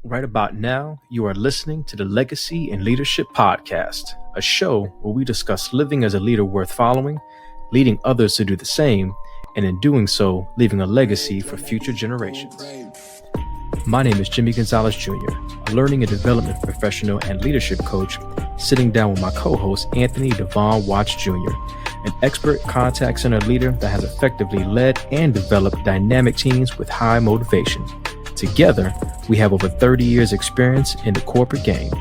Right about now, you are listening to the Legacy and Leadership Podcast, a show where we discuss living as a leader worth following, leading others to do the same, and in doing so, leaving a legacy for future generations. My name is Jimmy Gonzalez Jr., a learning and development professional and leadership coach, sitting down with my co-host, Anthony Devon Watts Jr., an expert contact center leader that has effectively led and developed dynamic teams with high motivation. Together, we have over 30 years experience in the corporate game.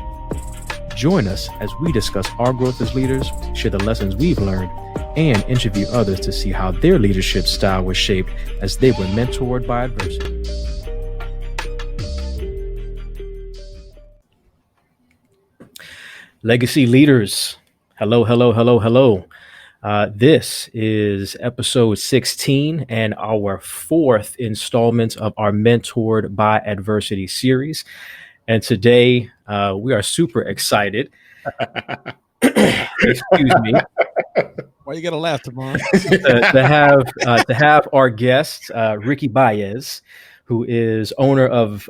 Join us as we discuss our growth as leaders, share the lessons we've learned, and interview others to see how their leadership style was shaped as they were mentored by adversity. Legacy leaders, hello. This is episode 16 and our fourth installment of our Mentored by Adversity series. And today we are super excited. Excuse me. Why you gotta laugh, Devon? to have our guest, Ricky Baez, who is owner of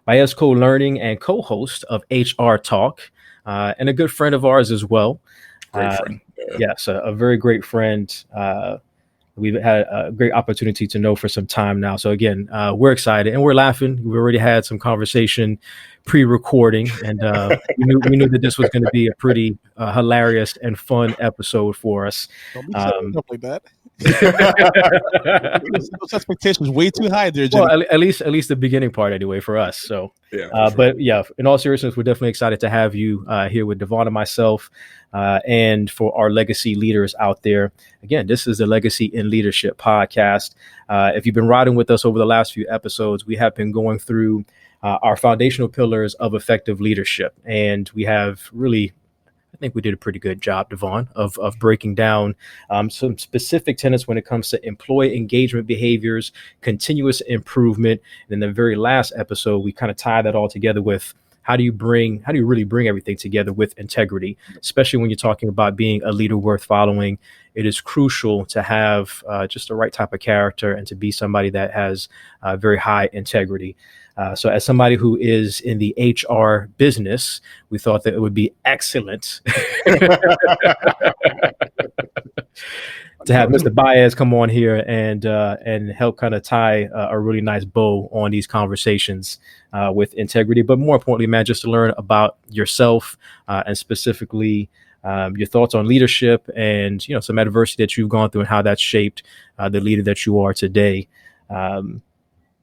Baez Co-Learning and co-host of HR Talk, and a good friend of ours as well. Great friend. Yes, a very great friend. We've had a great opportunity to know for some time now. So again, we're excited and we're laughing. We already had some conversation pre-recording, and we knew that this was going to be a pretty hilarious and fun episode for us. Don't be setting up like that. Those expectations way too high there, Jimmy. Well, at least the beginning part anyway for us. So, Yeah, sure. but yeah, in all seriousness, we're definitely excited to have you here with Devon and myself, and for our legacy leaders out there. Again, this is the Legacy in Leadership podcast. If you've been riding with us over the last few episodes, we have been going through our foundational pillars of effective leadership, and we have really, I think we did a pretty good job, Devon, of breaking down some specific tenets when it comes to employee engagement behaviors, continuous improvement. And in the very last episode, we kind of tie that all together with how do you really bring everything together with integrity, especially when you're talking about being a leader worth following. It is crucial to have just the right type of character and to be somebody that has very high integrity. So as somebody who is in the HR business, we thought that it would be excellent to have Mr. Baez come on here and help kind of tie a really nice bow on these conversations with integrity. But more importantly, man, just to learn about yourself and specifically your thoughts on leadership and, some adversity that you've gone through and how that's shaped the leader that you are today.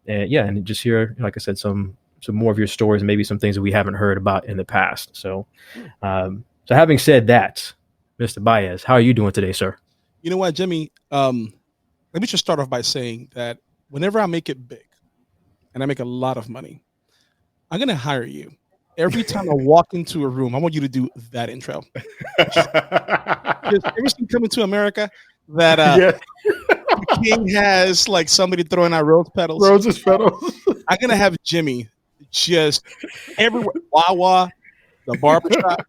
And just hear, like I said, some more of your stories and maybe some things that we haven't heard about in the past. So having said that, Mr. Baez, how are you doing today, sir? You know what, Jimmy? Let me just start off by saying that whenever I make it big and I make a lot of money, I'm going to hire you. Every time I walk into a room, I want you to do that intro. Just ever seen Coming to America? That the king has like somebody throwing out rose petals. I'm going to have Jimmy just everywhere. Wawa, the barbershop,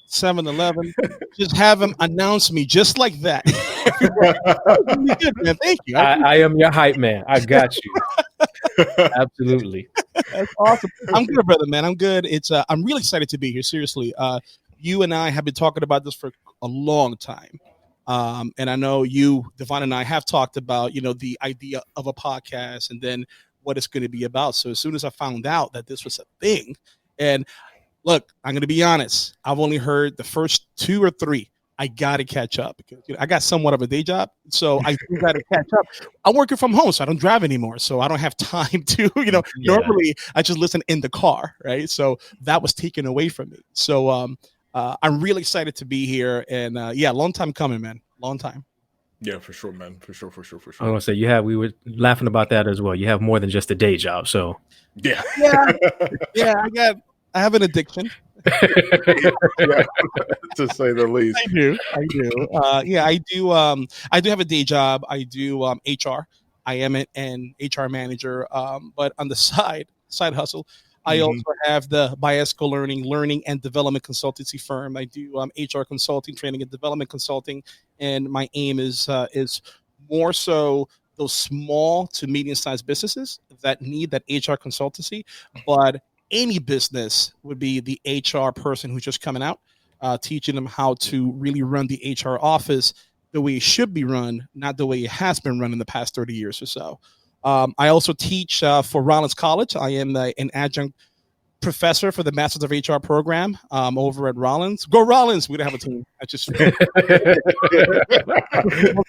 7-Eleven, just have him announce me just like that. Really good, man. Thank you. I am your hype man. I got you. Absolutely. That's awesome. I'm good, brother, man. I'm good. I'm really excited to be here. Seriously. You and I have been talking about this for a long time. And I know you, Devon, and I have talked about, the idea of a podcast and then what it's going to be about. So as soon as I found out that this was a thing, and look, I'm going to be honest, I've only heard the first 2 or 3. I got to catch up because I got somewhat of a day job. So I do got to catch up. I'm working from home, so I don't drive anymore. So I don't have time to, normally I just listen in the car. Right. So that was taken away from me. So I'm really excited to be here. And long time coming, man. Long time. Yeah, for sure, man. For sure. I was going to say, we were laughing about that as well. You have more than just a day job. So yeah. I have an addiction. To say the least. I do. I do have a day job. I do HR. I am an HR manager. But on the side hustle, I also have the Baez Co-Learning and Development Consultancy firm. I do HR consulting, training and development consulting, and my aim is more so those small to medium-sized businesses that need that HR consultancy, but any business would be the HR person who's just coming out, teaching them how to really run the HR office the way it should be run, not the way it has been run in the past 30 years or so. I also teach for Rollins College. I am an adjunct professor for the Masters of HR program over at Rollins. Go Rollins! We don't have a team. I just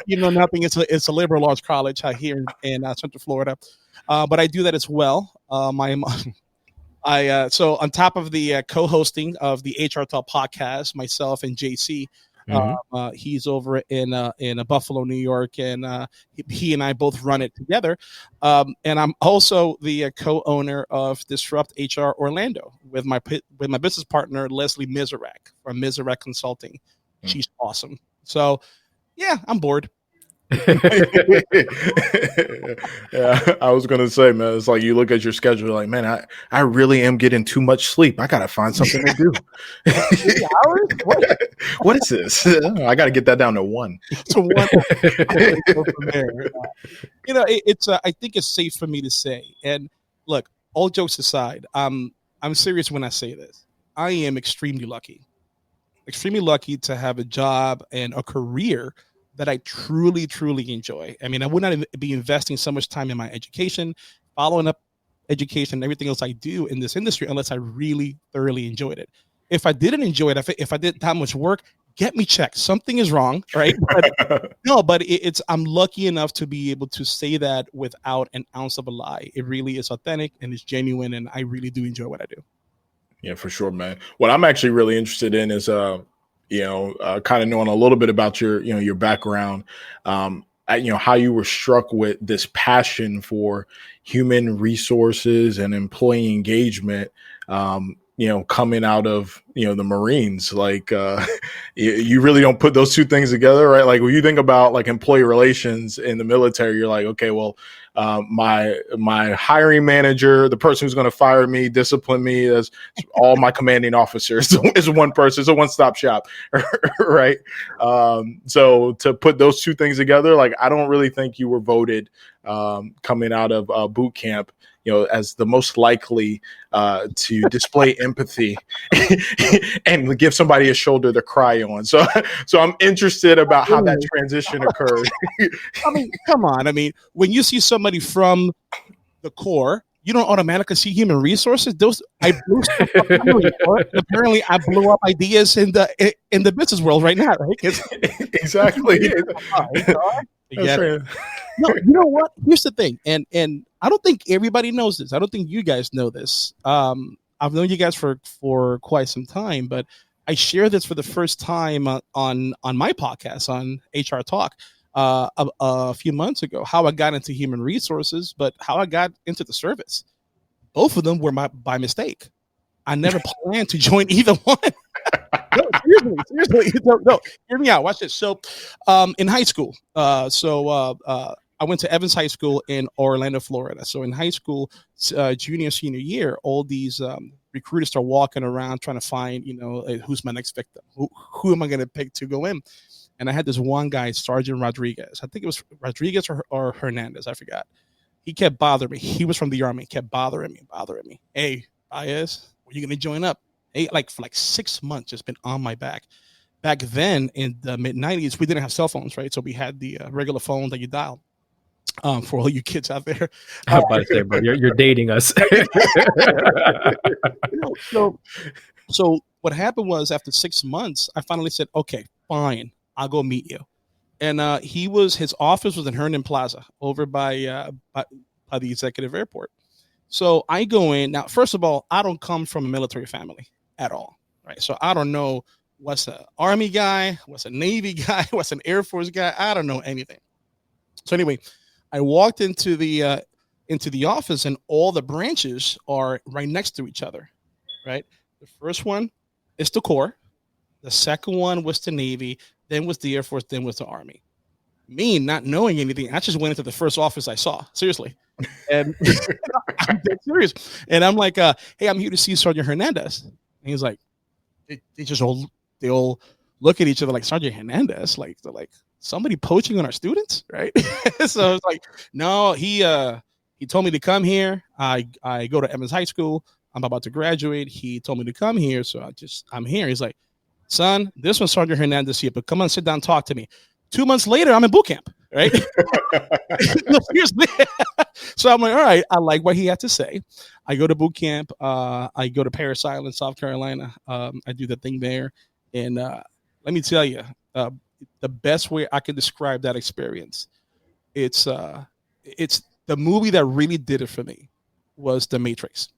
you know nothing. It's a liberal arts college here in Central Florida, but I do that as well. So on top of the co-hosting of the HR Talk podcast, myself and JC. He's over in Buffalo, New York, and he and I both run it together. And I'm also the co-owner of Disrupt HR Orlando with my business partner Leslie Mizarek from Mizarek Consulting. She's awesome. So yeah, I'm bored. Yeah, I was gonna say, man, it's like you look at your schedule, like, man, I really am getting too much sleep. I gotta find something to do. 3 hours? What is this? I gotta get that down to 1. To 1. Go from there. You know, it's I think it's safe for me to say. And look, all jokes aside, I'm serious when I say this. I am extremely lucky to have a job and a career that I truly, truly enjoy. I mean, I would not be investing so much time in my education, following up education, and everything else I do in this industry unless I really thoroughly enjoyed it. If I didn't enjoy it, if I did that much work, get me checked. Something is wrong, right? But I'm lucky enough to be able to say that without an ounce of a lie. It really is authentic and it's genuine, and I really do enjoy what I do. Yeah, for sure, man. What I'm actually really interested in is kind of knowing a little bit about your background, how you were struck with this passion for human resources and employee engagement, coming out of, the Marines. Like, you really don't put those two things together, right? Like when you think about like employee relations in the military, you're like, okay, well, my hiring manager, the person who's going to fire me, discipline me, is all my commanding officers is one person. It's a one-stop shop, right? So to put those two things together, like I don't really think you were voted coming out of boot camp, as the most likely to display empathy and give somebody a shoulder to cry on. So I'm interested about how that transition occurred. I mean, come on. I mean, when you see somebody from the Corps, you don't automatically see human resources. I blew stuff up in the report. Apparently, I blew up ideas in the business world right now, right? Exactly. No, you know what? Here's the thing, and I don't think everybody knows this. I don't think you guys know this. I've known you guys for quite some time, but I share this for the first time on my podcast on HR Talk a few months ago. How I got into human resources, but how I got into the service. Both of them were by mistake. I never planned to join either one. No, seriously. No, hear me out. Watch this. So, in high school, I went to Evans High School in Orlando, Florida. So in high school, junior, senior year, all these recruiters are walking around trying to find, who's my next victim? Who am I going to pick to go in? And I had this one guy, Sergeant Rodriguez. I think it was Rodriguez or Hernandez. I forgot. He kept bothering me. He was from the Army. He kept bothering me. Hey, Baez, when are you going to join up? Hey, for 6 months, just been on my back. Back then, in the mid-'90s, we didn't have cell phones, right? So we had the regular phone that you dial. For all you kids out there, I'm about to say, bro, you're dating us. So what happened was after 6 months, I finally said, okay, fine, I'll go meet you. And his office was in Herndon Plaza over by the executive airport. So I go in. Now, first of all, I don't come from a military family at all, right? So I don't know what's an Army guy, what's a Navy guy, what's an Air Force guy. I don't know anything. So anyway, I walked into the office, and all the branches are right next to each other, right? The first one is the Corps. The second one was the Navy. Then was the Air Force. Then was the Army. Me not knowing anything, I just went into the first office I saw. Seriously. And I'm dead serious. And I'm like, hey, I'm here to see Sergeant Hernandez. And he's like, they all look at each other like, Sergeant Hernandez? Like, they're like, somebody poaching on our students, right? So it's like, no, he told me to come here. I go to Evans High School. I'm about to graduate. He told me to come here, so I'm here. He's like, son, this one's Sergeant Hernandez here, but come on, sit down, talk to me. 2 months later, I'm in boot camp, right? No, seriously. So I'm like, all right, I like what he had to say. I go to boot camp. I go to Parris Island, South Carolina. I do the thing there. And let me tell you, the best way I can describe that experience, it's the movie that really did it for me was The Matrix.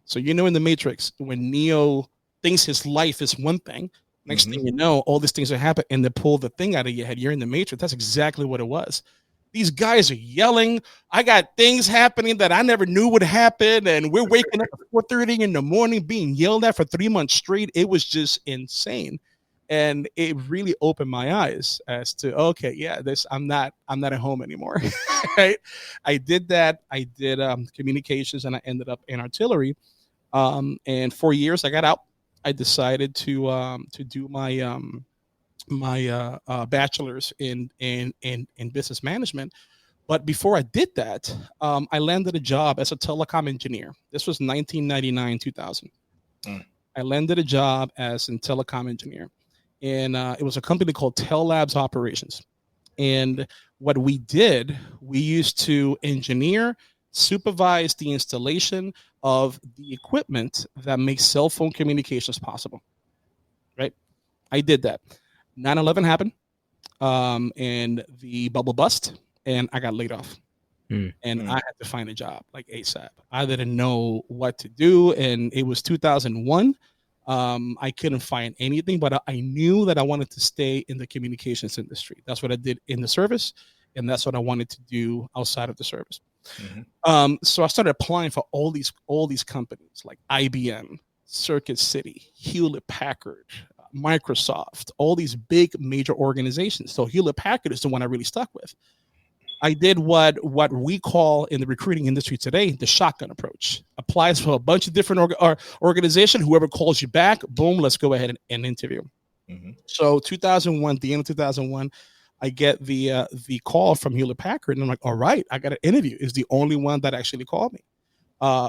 So, in The Matrix, when Neo thinks his life is one thing, next thing you know, all these things are happening, and they pull the thing out of your head. You're in the Matrix. That's exactly what it was. These guys are yelling. I got things happening that I never knew would happen, and we're waking up at 4:30 in the morning being yelled at for 3 months straight. It was just insane. And it really opened my eyes as to, okay, yeah, I'm not at home anymore. Right? I did that. I did communications, and I ended up in artillery. And 4 years I got out. I decided to do my bachelor's in business management. But before I did that, I landed a job as a telecom engineer. This was 1999, 2000. I landed a job as a telecom engineer. And it was a company called Tel Labs Operations. And what we did, we used to engineer, supervise the installation of the equipment that makes cell phone communications possible. Right? I did that. 9/11 happened, and the bubble bust, and I got laid off. And I had to find a job like ASAP. I didn't know what to do, and it was 2001. I couldn't find anything, but I knew that I wanted to stay in the communications industry. That's what I did in the service, and that's what I wanted to do outside of the service. So I started applying for all these companies like IBM, Circuit City, Hewlett Packard, Microsoft, all these big major organizations. So Hewlett Packard is the one I really stuck with. I did what we call in the recruiting industry today the shotgun approach. Applies for a bunch of different organizations. Whoever calls you back, boom, let's go ahead and interview. So 2001, the end of 2001, I get the call from Hewlett Packard, and I'm like, all right, I got an interview. It's the only one that actually called me.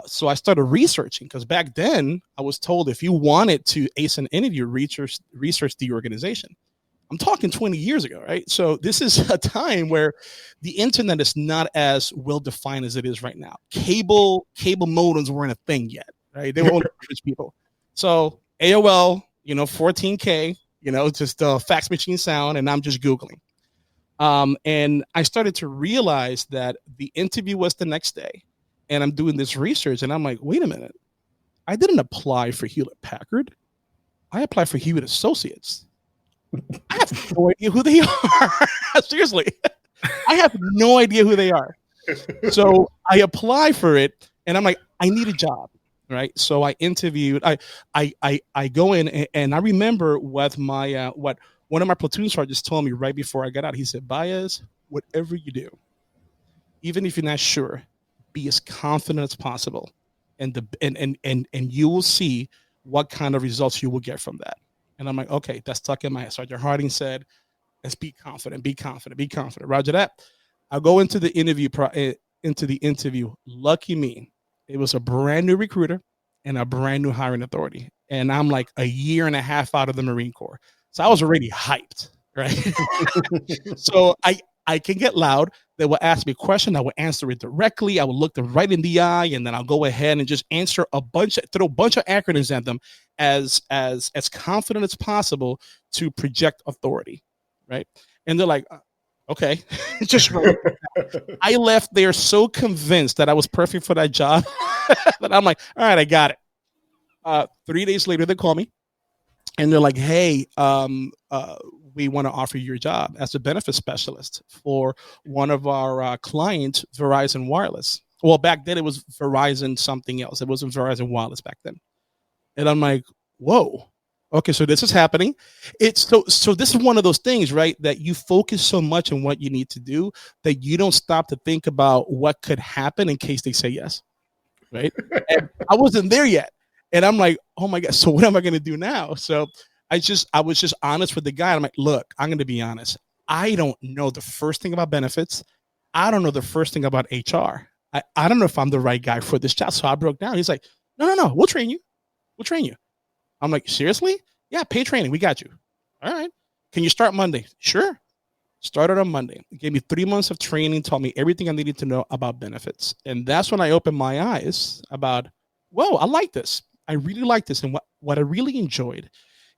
So I started researching, because back then I was told if you wanted to ace an interview, research the organization. I'm talking 20 years ago, right? So this is a time where the internet is not as well defined as it is right now. Cable modems weren't a thing yet, right? They were only for rich people. So AOL, 14K, just fax machine sound, and I'm just Googling. And I started to realize that the interview was the next day, and I'm doing this research, and I'm like, wait a minute. I didn't apply for Hewlett Packard. I applied for Hewitt Associates. I have no idea who they are. Seriously. I have no idea who they are. So I apply for it, and I'm like, I need a job, right? So I interviewed. I go in, and I remember what one of my platoon sergeants told me right before I got out. He said, Baez, whatever you do, even if you're not sure, be as confident as possible, and you will see what kind of results you will get from that. And I'm like, okay, that's stuck in my head. Sergeant Harding said, let's be confident, be confident, be confident. Roger that. I'll go into the interview. Lucky me, it was a brand new recruiter and a brand new hiring authority. And I'm like a year and a half out of the Marine Corps. So I was already hyped, right? So I can get loud. They will ask me a question. I will answer it directly. I will look them right in the eye, and then I'll go ahead and just answer throw a bunch of acronyms at them as confident as possible to project authority, right? And they're like, okay, just right. I left there so convinced that I was perfect for that job that I'm like, all right, I got it. 3 days later, they call me, and they're like, hey, we want to offer you your job as a benefits specialist for one of our clients, Verizon Wireless. Well, back then it was Verizon something else. It wasn't Verizon Wireless back then. And I'm like, whoa, okay, so this is happening. So this is one of those things, right, that you focus so much on what you need to do that you don't stop to think about what could happen in case they say yes, right? And I wasn't there yet. And I'm like, oh my God, so what am I going to do now? So I was just honest with the guy. I'm like, look, I'm going to be honest. I don't know the first thing about benefits. I don't know the first thing about HR. I don't know if I'm the right guy for this job. So I broke down. He's like, no, we'll train you. We'll train you. I'm like, seriously? Yeah, pay training. We got you. All right. Can you start Monday? Sure. Started on Monday. Gave me 3 months of training, taught me everything I needed to know about benefits. And that's when I opened my eyes about, whoa, I like this. I really like this. And what I really enjoyed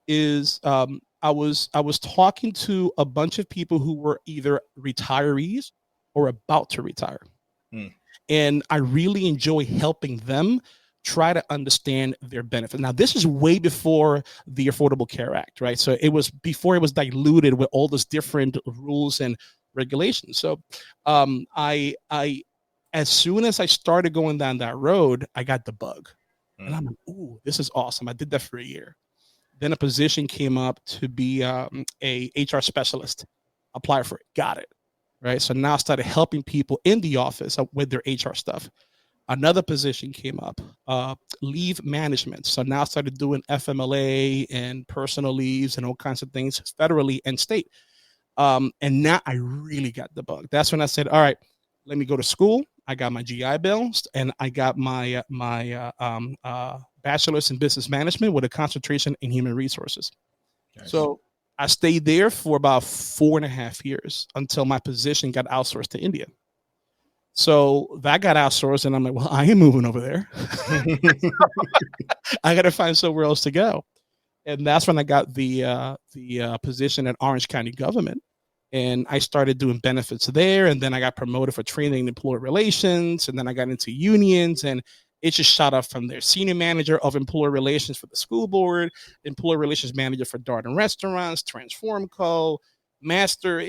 is I was talking to a bunch of people who were either retirees or about to retire. And I really enjoy helping them try to understand their benefits. Now, this is way before the Affordable Care Act, right? So it was before it was diluted with all those different rules and regulations. So I as soon as I started going down that road, I got the bug. And I'm like, ooh, this is awesome. I did that for a year. Then a position came up to be a HR specialist. Applied for it, got it. Right. So now I started helping people in the office with their HR stuff. Another position came up, leave management. So now I started doing FMLA and personal leaves and all kinds of things federally and state. And now I really got the bug. That's when I said, all right, let me go to school. I got my GI Bill and I got my bachelor's in business management with a concentration in human resources. Nice. So I stayed there for about 4.5 years until my position got outsourced to India. So that got outsourced, and I'm like, well, I ain't moving over there. I got to find somewhere else to go. And that's when I got the position at Orange County government. And I started doing benefits there. And then I got promoted for training and employee relations. And then I got into unions, and it just shot up from there. Senior manager of employee relations for the school board, employee relations manager for Darden Restaurants, Transform Co., master.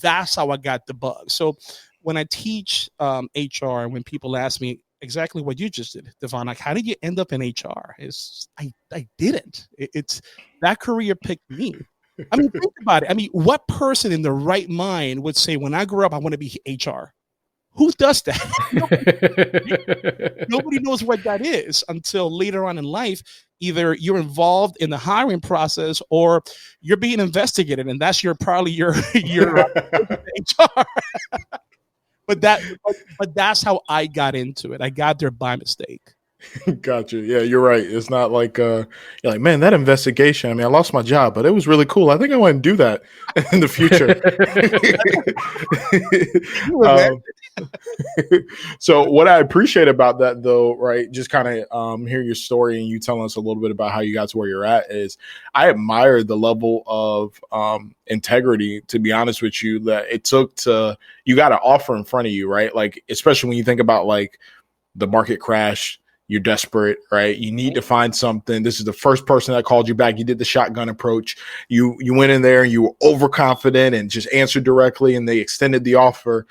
That's how I got the bug. So when I teach HR, when people ask me exactly what you just did, Devon, like, how did you end up in HR? I didn't. It's that career picked me. I mean, think about it. I mean, what person in the right mind would say, when I grow up, I want to be HR? Who does that? Nobody knows what that is until later on in life. Either you're involved in the hiring process or you're being investigated, and that's probably your HR. But that's how I got into it. I got there by mistake. Gotcha. Yeah, you're right. It's not like you're like, man, that investigation. I mean, I lost my job, but it was really cool. I think I want to do that in the future. So what I appreciate about that, though, right, just kind of hearing your story and you telling us a little bit about how you got to where you're at, is I admire the level of integrity, to be honest with you, that it took to, you got an offer in front of you, right? Like, especially when you think about like the market crash. You're desperate, right? You need to find something. This is the first person that called you back. You did the shotgun approach. You went in there and you were overconfident and just answered directly, and they extended the offer.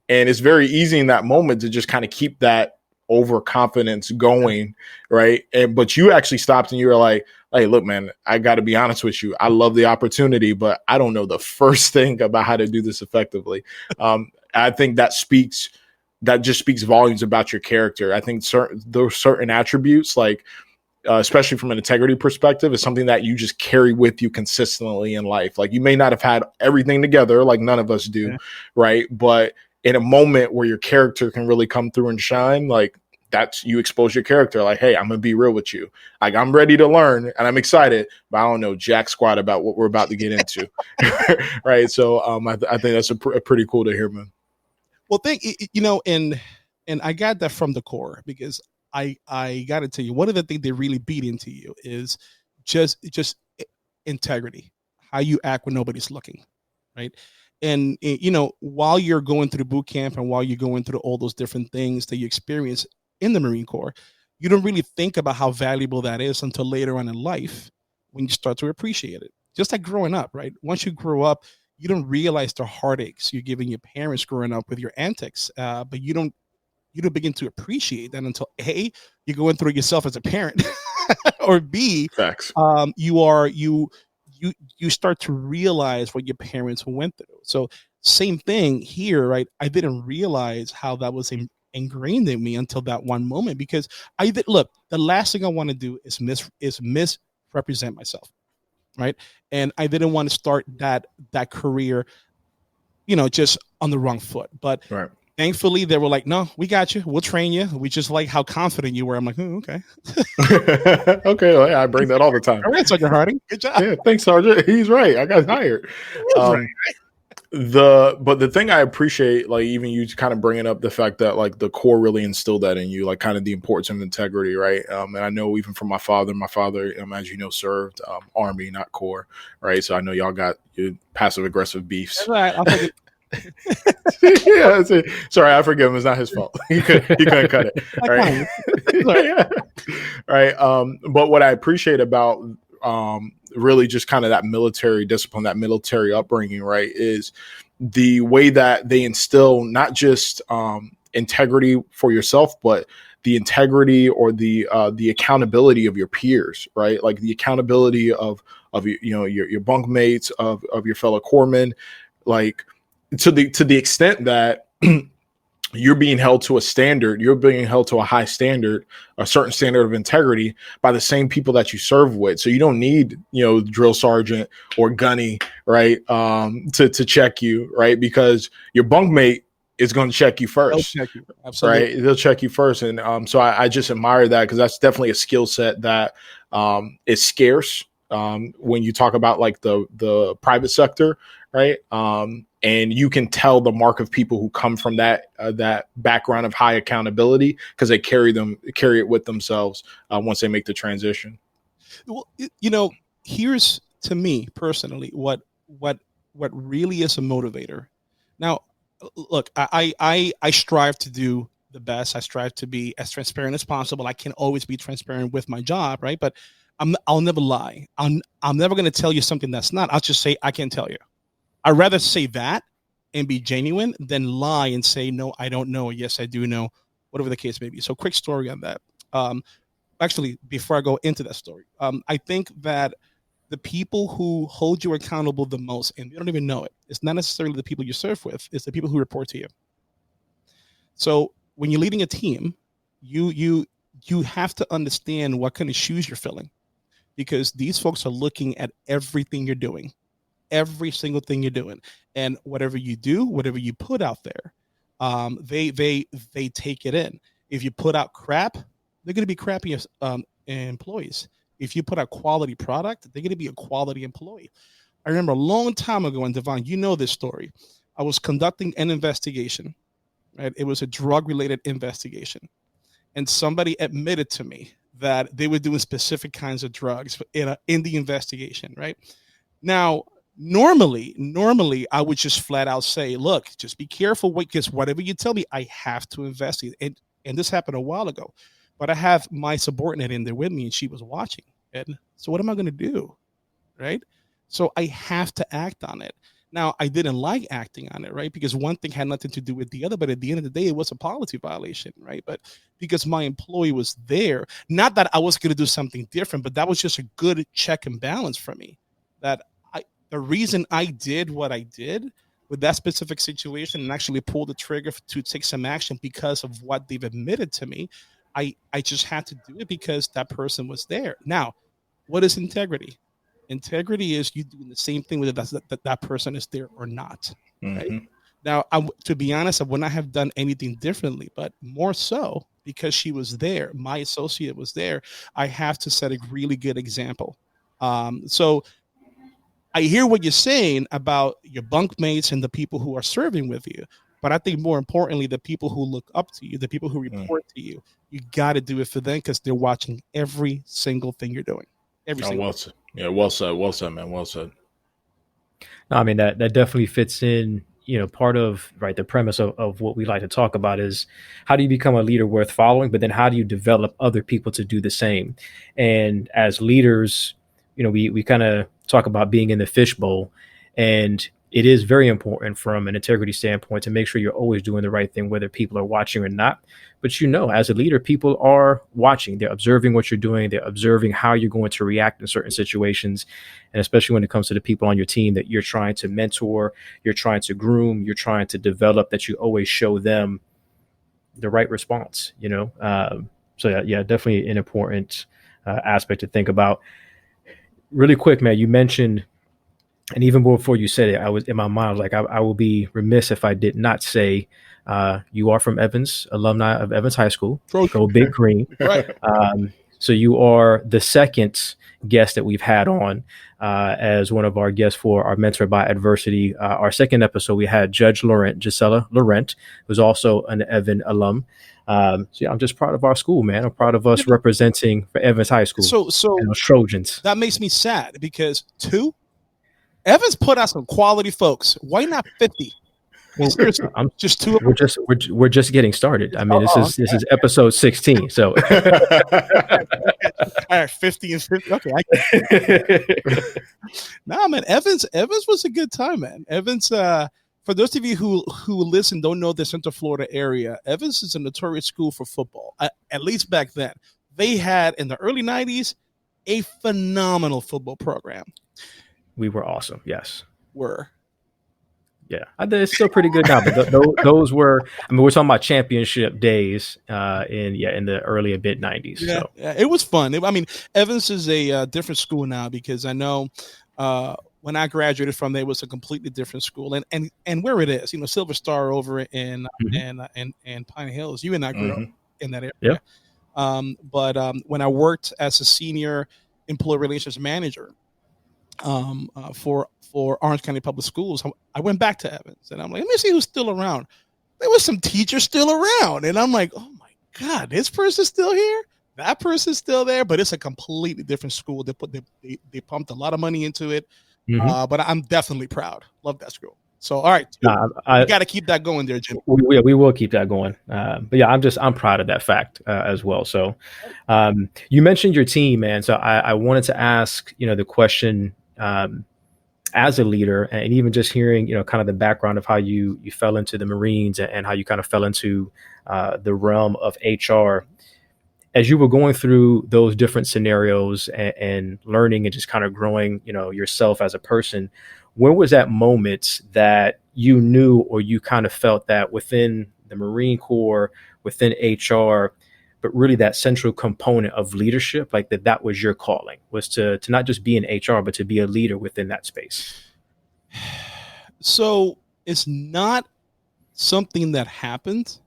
And it's very easy in that moment to just kind of keep that overconfidence going, right? But you actually stopped and you were like, hey, look, man, I got to be honest with you. I love the opportunity, but I don't know the first thing about how to do this effectively. I think that just speaks volumes about your character. I think those certain attributes, like especially from an integrity perspective, is something that you just carry with you consistently in life. Like, you may not have had everything together, like none of us do, right? But in a moment where your character can really come through and shine, like, that's, you expose your character. Like, hey, I'm gonna be real with you. Like, I'm ready to learn and I'm excited, but I don't know jack squat about what we're about to get into, right? So I think that's a pretty cool to hear, man. Well, and I got that from the core, because I got to tell you, one of the things they really beat into you is just integrity, how you act when nobody's looking, right? And while you're going through boot camp and while you're going through all those different things that you experience in the Marine Corps, you don't really think about how valuable that is until later on in life when you start to appreciate it. Just like growing up, right? Once you grow up, you don't realize the heartaches you're giving your parents growing up with your antics, but you don't begin to appreciate that until A, you're going through it yourself as a parent, or B, facts. You start to realize what your parents went through. So same thing here, right? I didn't realize how that was ingrained in me until that one moment, because look, the last thing I want to do is misrepresent myself. right? And I didn't want to start that career, just on the wrong foot. But Right. thankfully, they were like, "No, we got you. We'll train you." We just like how confident you were. I'm like, "Oh, okay." Okay, well, yeah, I bring that all the time. All right, Sergeant Harding. Good job. Yeah, thanks, Sergeant. He's right. I got hired. Right. But the thing I appreciate, like even you kind of bringing up the fact that like the Corps really instilled that in you, like kind of the importance of integrity, right? And I know even from my father, as you know, served Army, not Corps, right? So I know y'all got your passive aggressive beefs. That's right. I'll take it. Yeah, sorry, I forgive him. It's not his fault. He couldn't cut it. Right. Yeah. Right. But what I appreciate about really just kind of that military discipline, that military upbringing, right, is the way that they instill not just integrity for yourself, but the integrity or the accountability of your peers, right? Like the accountability of your bunkmates, of your fellow corpsmen, like to the extent that you're being held to a standard, you're being held to a high standard, a certain standard of integrity by the same people that you serve with. So you don't need, drill sergeant or gunny, right, to check you, right, because your bunkmate is going to check you first. They'll check you. Absolutely. Right, they'll check you first, and so I just admire that, because that's definitely a skill set that is scarce when you talk about like the private sector, right? And you can tell the mark of people who come from that background of high accountability, because they carry it with themselves once they make the transition. Well, here's, to me personally, what really is a motivator. Now, look, I strive to do the best. I strive to be as transparent as possible. I can always be transparent with my job, right? But I'll never lie. I'm never going to tell you something that's not. I'll just say I can't tell you. I'd rather say that and be genuine than lie and say, no, I don't know. Yes, I do know, whatever the case may be. So quick story on that. Actually, before I go into that story, I think that the people who hold you accountable the most, and you don't even know it, it's not necessarily the people you serve with, it's the people who report to you. So when you're leading a team, you have to understand what kind of shoes you're filling, because these folks are looking at everything you're doing. Every single thing you're doing, and whatever you do, whatever you put out there, they take it in. If you put out crap, they're going to be crappy employees. If you put out quality product, they're going to be a quality employee. I remember a long time ago, and Devon, you know this story. I was conducting an investigation, right? It was a drug-related investigation, and somebody admitted to me that they were doing specific kinds of drugs in the investigation, right? Now, Normally, I would just flat out say, look, just be careful, because whatever you tell me, I have to investigate. And this happened a while ago, but I have my subordinate in there with me, and she was watching. And so what am I going to do? Right? So I have to act on it. Now, I didn't like acting on it, right? Because one thing had nothing to do with the other, but at the end of the day, it was a policy violation, right? But because my employee was there, not that I was going to do something different, but that was just a good check and balance for me, that the reason I did what I did with that specific situation and actually pulled the trigger to take some action because of what they've admitted to me, I just had to do it because that person was there. Now, what is integrity? Integrity is you doing the same thing whether that person is there or not. Mm-hmm. Right? Now, to be honest, I would not have done anything differently, but more so because she was there, my associate was there, I have to set a really good example. So I hear what you're saying about your bunkmates and the people who are serving with you, but I think more importantly, the people who look up to you, the people who report to you, you got to do it for them because they're watching every single thing you're doing. Well said. Yeah, well said, man. Well said. No, I mean, that definitely fits in, part of, right, the premise of what we like to talk about is how do you become a leader worth following, but then how do you develop other people to do the same? And as leaders, we kind of talk about being in the fishbowl, and it is very important from an integrity standpoint to make sure you're always doing the right thing, whether people are watching or not. But as a leader, people are watching, they're observing what you're doing, they're observing how you're going to react in certain situations. And especially when it comes to the people on your team that you're trying to mentor, you're trying to groom, you're trying to develop, that you always show them the right response, So yeah, definitely an important aspect to think about. really quick, man, you mentioned, and even before you said it, I was in my mind, like, I will be remiss if I did not say, you are from Evans, alumni of Evans High School. Go Big Green. Right. So you are the second guest that we've had on as one of our guests for our Mentor by Adversity. Our second episode, we had Judge Gisela Laurent, who's also an Evan alum. So yeah, I'm just proud of our school, man. I'm proud of us representing for Evans High School. So Trojans. That makes me sad because Evans put out some quality folks. Why not 50? Well, seriously, just two. We're just getting started. I mean, this is episode 16. So, all right, 50 and 50. Okay. Nah, man, Evans was a good time, man. Evans, for those of you who listen, don't know the Central Florida area, Evans is a notorious school for football. At least back then, they had in the early 90s a phenomenal football program. We were awesome. Yes. Yeah, it's still pretty good now, but those were. I mean, we're talking about championship days in the early mid 90s. Yeah, so. Yeah, it was fun. I mean, Evans is a different school now because I know when I graduated from there, it was a completely different school, and where it is, Silver Star over in Pine Hills. You and I grew up in that area. Yeah. But when I worked as a senior employee relations manager for Orange County Public Schools, I went back to Evans, and I'm like, let me see who's still around. There was some teachers still around, and I'm like, oh my God, this person's still here. That person's still there, but it's a completely different school. They pumped a lot of money into it, but I'm definitely proud. Love that school. So, all right, you got to keep that going there, Jim. We will keep that going. But yeah, I'm proud of that fact as well. So, you mentioned your team, man. So I wanted to ask, the question. As a leader, and even just hearing, kind of the background of how you fell into the Marines and how you kind of fell into the realm of HR, as you were going through those different scenarios and learning and just kind of growing, yourself as a person, where was that moment that you knew or you kind of felt that within the Marine Corps, within HR, but really that central component of leadership, like that was your calling, was to not just be in HR, but to be a leader within that space? So it's not something that happened.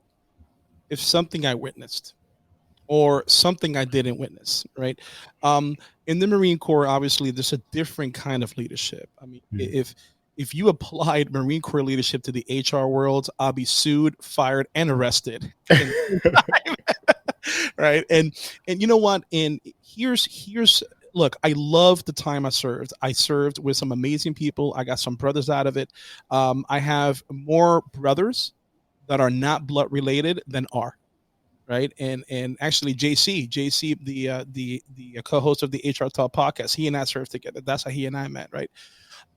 It's something I witnessed or something I didn't witness, right? In the Marine Corps, obviously, there's a different kind of leadership. I mean, if you applied Marine Corps leadership to the HR world, I'll be sued, fired, and arrested. Right. And you know what? And here's look, I love the time I served. I served with some amazing people. I got some brothers out of it. I have more brothers that are not blood related than are. Right. And actually JC, the co-host of the HR Talk podcast, he and I served together. That's how he and I met. Right.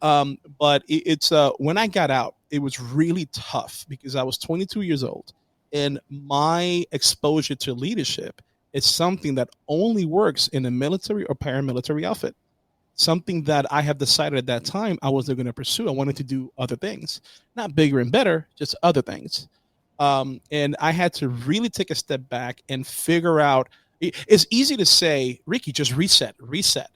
But it's when I got out, it was really tough because I was 22 years old. And my exposure to leadership is something that only works in a military or paramilitary outfit. Something that I have decided at that time I wasn't going to pursue. I wanted to do other things, not bigger and better, just other things. And I had to really take a step back and figure out. It's easy to say, Ricky, just reset.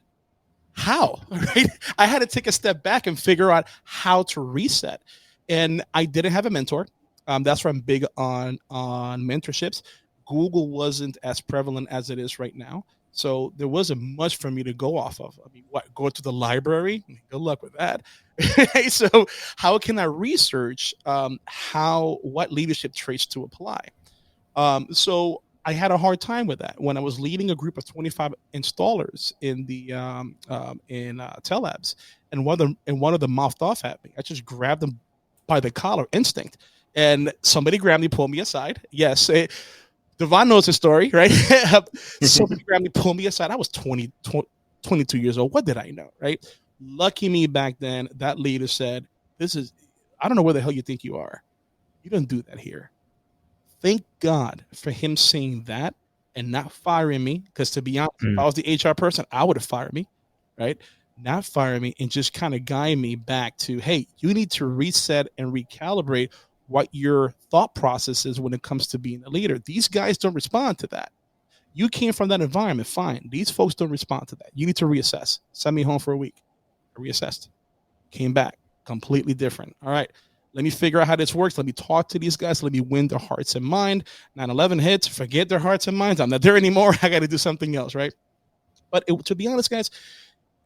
How? Right? I had to take a step back and figure out how to reset. And I didn't have a mentor. That's why I'm big on mentorships. Google wasn't as prevalent as it is right now. So there wasn't much for me to go off of. I mean, go to the library? Good luck with that. So how can I research what leadership traits to apply? So I had a hard time with that when I was leading a group of 25 installers in the Telabs, and one of them mouthed off at me. I just grabbed them by the collar, instinct. And somebody grabbed me, pulled me aside. Yes, Devon knows the story, right? Somebody grabbed me, pulled me aside. I was 22 years old. What did I know, right? Lucky me back then, that leader said, I don't know where the hell you think you are. You don't do that here. Thank God for him saying that and not firing me. Because to be honest, if I was the HR person, I would have fired me, right? Not firing me and just kind of guide me back to, hey, you need to reset and recalibrate what your thought process is when it comes to being a leader. These guys don't respond to that. You came from that environment, fine. These folks don't respond to that. You need to reassess. Send me home for a week. I reassessed. Came back. Completely different. All right. Let me figure out how this works. Let me talk to these guys. Let me win their hearts and mind. 9/11 hits. Forget their hearts and minds. I'm not there anymore. I got to do something else, right? But to be honest, guys,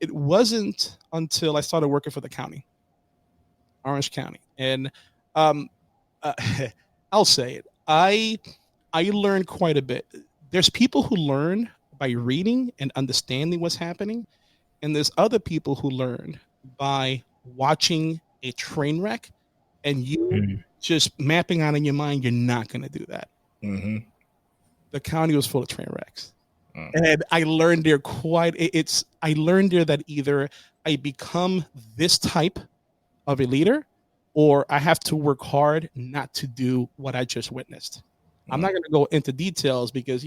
it wasn't until I started working for the county, Orange County. And I'll say it. I learned quite a bit. There's people who learn by reading and understanding what's happening, and there's other people who learn by watching a train wreck and you just mapping out in your mind you're not going to do that. The county was full of train wrecks. And I learned there I learned there that either I become this type of a leader or I have to work hard not to do what I just witnessed. I'm not going to go into details because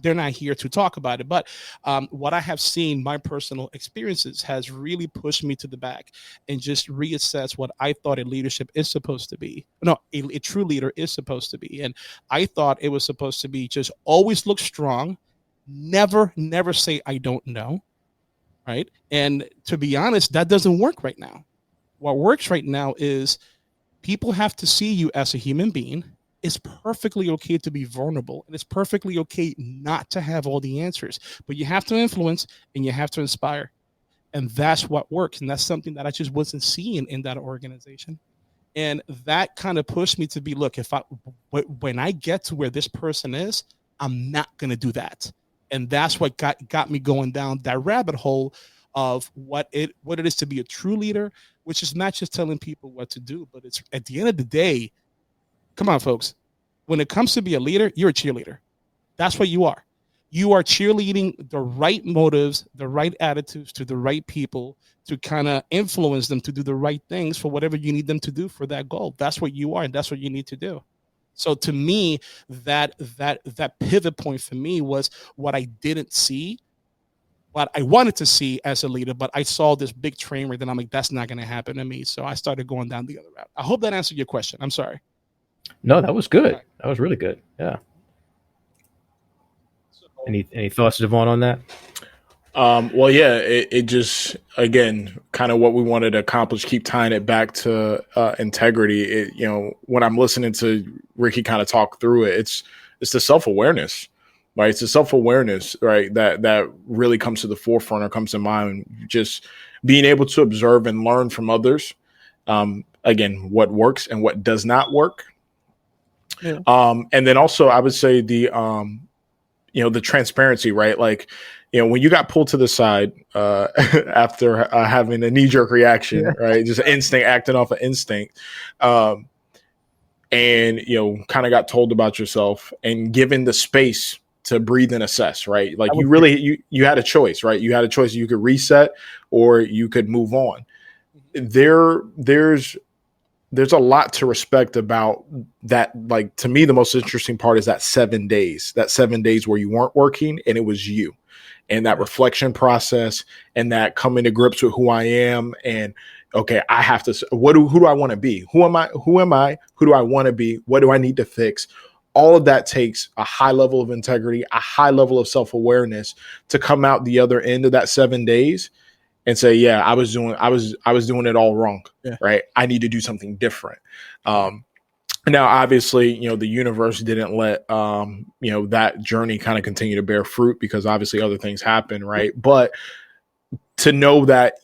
they're not here to talk about it. But what I have seen, my personal experiences, has really pushed me to the back and just reassess what I thought a leadership is supposed to be. No, a true leader is supposed to be. And I thought it was supposed to be just always look strong, never say I don't know, right? And to be honest, that doesn't work right now. What works right now is people have to see you as a human being. It's perfectly okay to be vulnerable, and it's perfectly okay not to have all the answers, but you have to influence and you have to inspire. And that's what works. And that's something that I just wasn't seeing in that organization. And that kind of pushed me to be, look, when I get to where this person is, I'm not going to do that. And that's what got me going down that rabbit hole of what it is to be a true leader, which is not just telling people what to do, but it's at the end of the day, come on, folks. When it comes to be a leader, you're a cheerleader. That's what you are. You are cheerleading the right motives, the right attitudes to the right people to kind of influence them to do the right things for whatever you need them to do for that goal. That's what you are, and that's what you need to do. So to me, that pivot point for me was what I didn't see, what I wanted to see as a leader, but I saw this big train wreck, and I'm like, that's not going to happen to me. So I started going down the other route. I hope that answered your question. I'm sorry. No, that was good. That was really good. Yeah. Any thoughts, Devon, on that? Well, yeah, it just, again, kind of what we wanted to accomplish, keep tying it back to integrity. When I'm listening to Ricky kind of talk through it, it's the self-awareness, right? It's the self-awareness, right, that really comes to the forefront or comes to mind. Just being able to observe and learn from others, again, what works and what does not work. Yeah. And then also I would say the transparency, right? Like, when you got pulled to the side after having a knee-jerk reaction, right? Just instinct, acting off of instinct. And, kind of got told about yourself and given the space to breathe and assess, right? Like you had a choice, right? You had a choice. You could reset or you could move on. There's a lot to respect about that. Like, to me, the most interesting part is that 7 days where you weren't working and it was you, and that reflection process and that coming to grips with who I am. And okay, I have to, who do I want to be? Who am I? Who do I want to be? What do I need to fix? All of that takes a high level of integrity, a high level of self-awareness to come out the other end of that 7 days and say, yeah, I was doing it all wrong. Yeah. Right. I need to do something different. Now, obviously, the universe didn't let, that journey kind of continue to bear fruit because obviously other things happen. Right. But to know that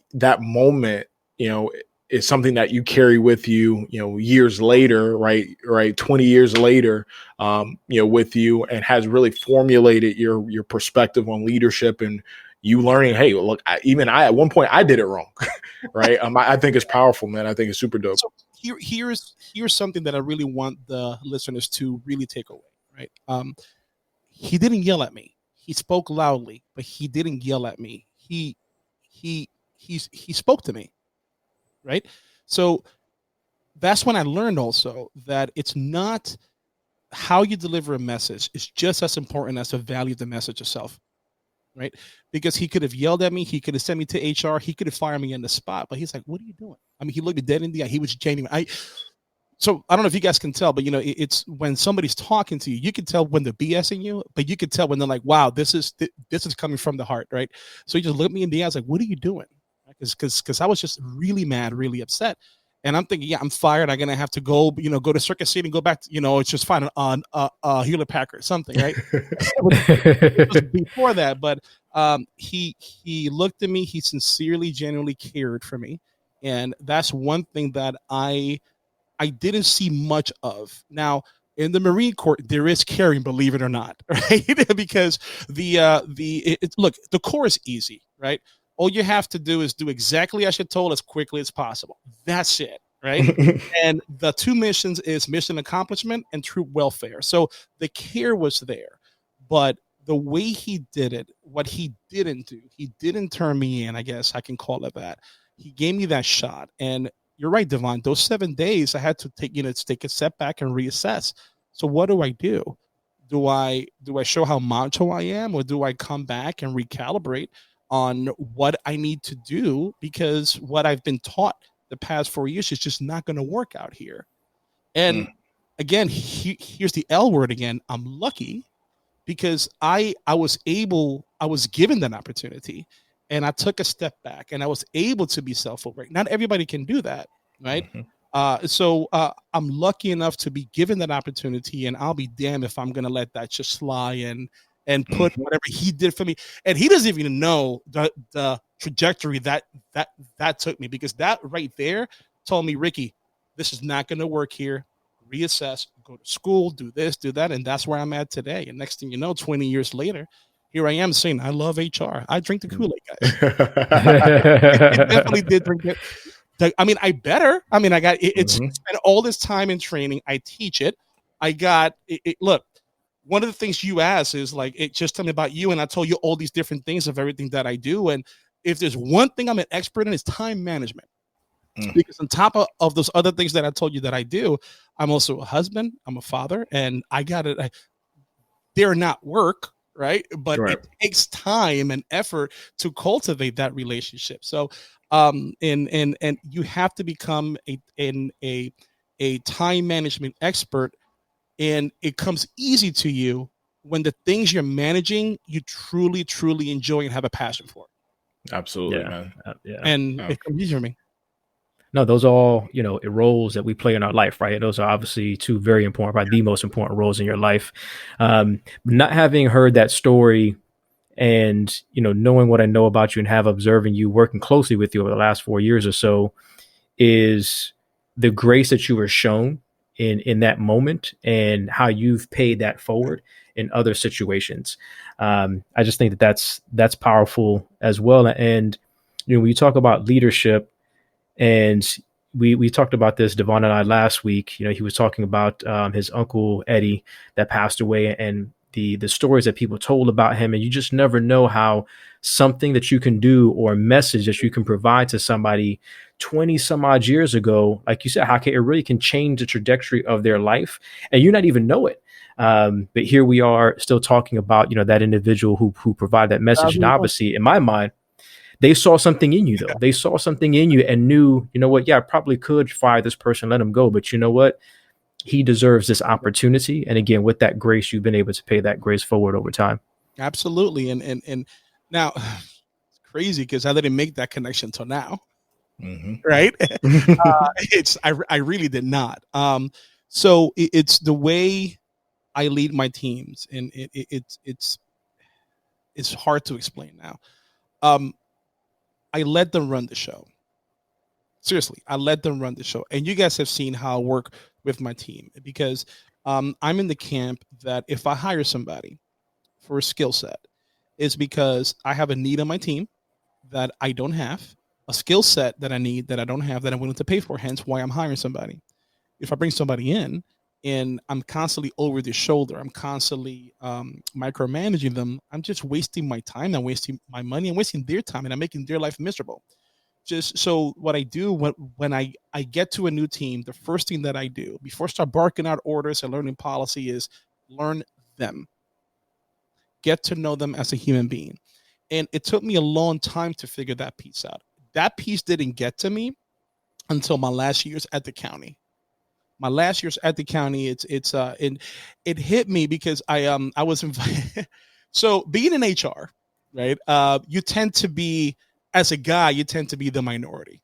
moment, is something that you carry with you, years later, right. 20 years later, with you, and has really formulated your perspective on leadership and you learning, hey, look, I at one point I did it wrong, right? I think it's powerful, man. I think it's super dope. So here's something that I really want the listeners to really take away, right? He didn't yell at me. He spoke loudly, but he didn't yell at me. He spoke to me, right? So that's when I learned also that it's not how you deliver a message is just as important as the value of the message itself. Right? Because he could have yelled at me. He could have sent me to HR. He could have fired me on the spot. But he's like, what are you doing? I mean, he looked me dead in the eye. He was genuine. So I don't know if you guys can tell, but it's when somebody's talking to you, you can tell when they're BSing you, but you can tell when they're like, "Wow, this is coming from the heart," right? So you just look me in the eyes, like, "What are you doing?" Because I was just really mad, really upset, and I'm thinking, yeah, I'm fired. I'm gonna have to go, go to Circuit City and go back. It's just fine on Hewlett Packard, something, right? It was before that, but he looked at me. He sincerely, genuinely cared for me, and that's one thing that I didn't see much of. Now, in the Marine Corps, there is caring, believe it or not, right? Because look, the Corps is easy, right? All you have to do is do exactly as you're told as quickly as possible. That's it, right? And the two missions is mission accomplishment and troop welfare. So the care was there, but the way he did it, what he didn't turn me in, I guess I can call it that. He gave me that shot, and you're right, Devon. Those 7 days, I had to take a step back and reassess. So what do I do? Do I show how macho I am, or do I come back and recalibrate on what I need to do? Because what I've been taught the past 4 years is just not going to work out here. And again, here's the L word again. I'm lucky because I was given that opportunity, and I took a step back, and I was able to be self-aware. Not everybody can do that, right? So I'm lucky enough to be given that opportunity, and I'll be damned if I'm going to let that just slide and put whatever he did for me. And he doesn't even know the trajectory that took me, because that right there told me, Ricky, this is not going to work here. Reassess, go to school, do this, do that. And that's where I'm at today. And next thing you know, 20 years later, here I am saying, I love HR. I drink the Kool-Aid, guys. I definitely did drink it. I mean, I got it's spent all this time in training. I teach it. I got it. Look, one of the things you asked is like, just tell me about you. And I told you all these different things of everything that I do. And if there's one thing I'm an expert in, it's time management. Because on top of those other things that I told you that I do, I'm also a husband, I'm a father, and they're not work, right? But it takes time and effort to cultivate that relationship. So, and you have to become a time management expert, and it comes easy to you when the things you're managing, you truly, truly enjoy and have a passion for. Absolutely, man. And it comes easy for me. No, those are all, roles that we play in our life, right? Those are obviously two very important, probably the most important roles in your life. Not having heard that story and, knowing what I know about you and have observing you, working closely with you over the last 4 years or so, is the grace that you were shown in that moment and how you've paid that forward in other situations. I just think that's powerful as well. And, when you talk about leadership, and we talked about this, Devon and I, last week. He was talking about his uncle Eddie that passed away, and the stories that people told about him. And you just never know how something that you can do or a message that you can provide to somebody 20 some odd years ago, like you said, how it really can change the trajectory of their life, and you not even know it. But here we are still talking about, that individual who provided that message. And obviously, in my mind, they saw something in you, though. They saw something in you and knew, what, I probably could fire this person, let him go. But you know what? He deserves this opportunity. And again, with that grace, you've been able to pay that grace forward over time. Absolutely. And now it's crazy because I didn't make that connection until now. Right? I really did not. So it's the way I lead my teams, and it's hard to explain now. I let them run the show. Seriously, I let them run the show. And you guys have seen how I work with my team, because I'm in the camp that if I hire somebody for a skill set, it's because I have a need on my team that I don't have, a skill set that I need that I don't have, that I'm willing to pay for, hence why I'm hiring somebody. If I bring somebody in and I'm constantly over their shoulder, I'm constantly micromanaging them, I'm just wasting my time, I'm wasting my money, I'm wasting their time, and I'm making their life miserable. Just so what I do when I get to a new team, the first thing that I do before I start barking out orders and learning policy is learn them. Get to know them as a human being. And it took me a long time to figure that piece out. That piece didn't get to me until my last years at the county. my last year's at the county, it hit me because I was invited. So being in HR, right? You tend to be, as a guy, you tend to be the minority,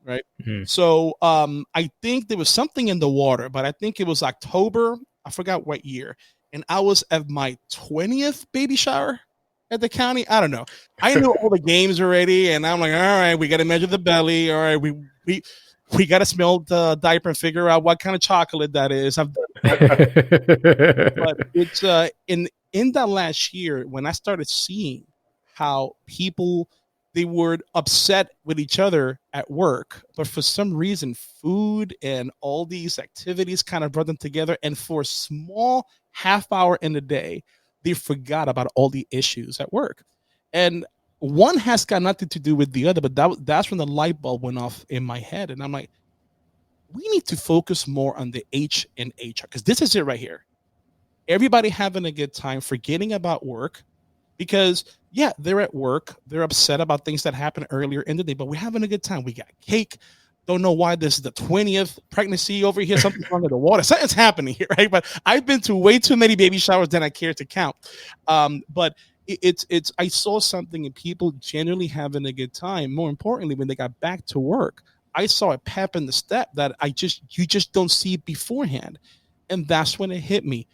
right? Mhm. So I think there was something in the water, but I think it was October. I forgot what year, and I was at my 20th baby shower at the county. I don't know. I knew all the games already, and I'm like, all right, we got to measure the belly. All right, we got to smell the diaper and figure out what kind of chocolate that is. I've done that. But it's in that last year when I started seeing how people, they were upset with each other at work, but for some reason food and all these activities kind of brought them together, and for a small half hour in the day they forgot about all the issues at work. And one has got nothing to do with the other, but that's when the light bulb went off in my head, and I'm like, we need to focus more on the H and HR, because this is it right here. Everybody having a good time, forgetting about work, because yeah, they're at work, they're upset about things that happened earlier in the day, but we're having a good time. We got cake. Don't know why this is the 20th pregnancy over here. Something's wrong with the water. Something's happening here, right? But I've been to way too many baby showers than I care to count. But it's I saw something in people genuinely having a good time. More importantly, when they got back to work, I saw a pep in the step that you just don't see beforehand. And that's when it hit me.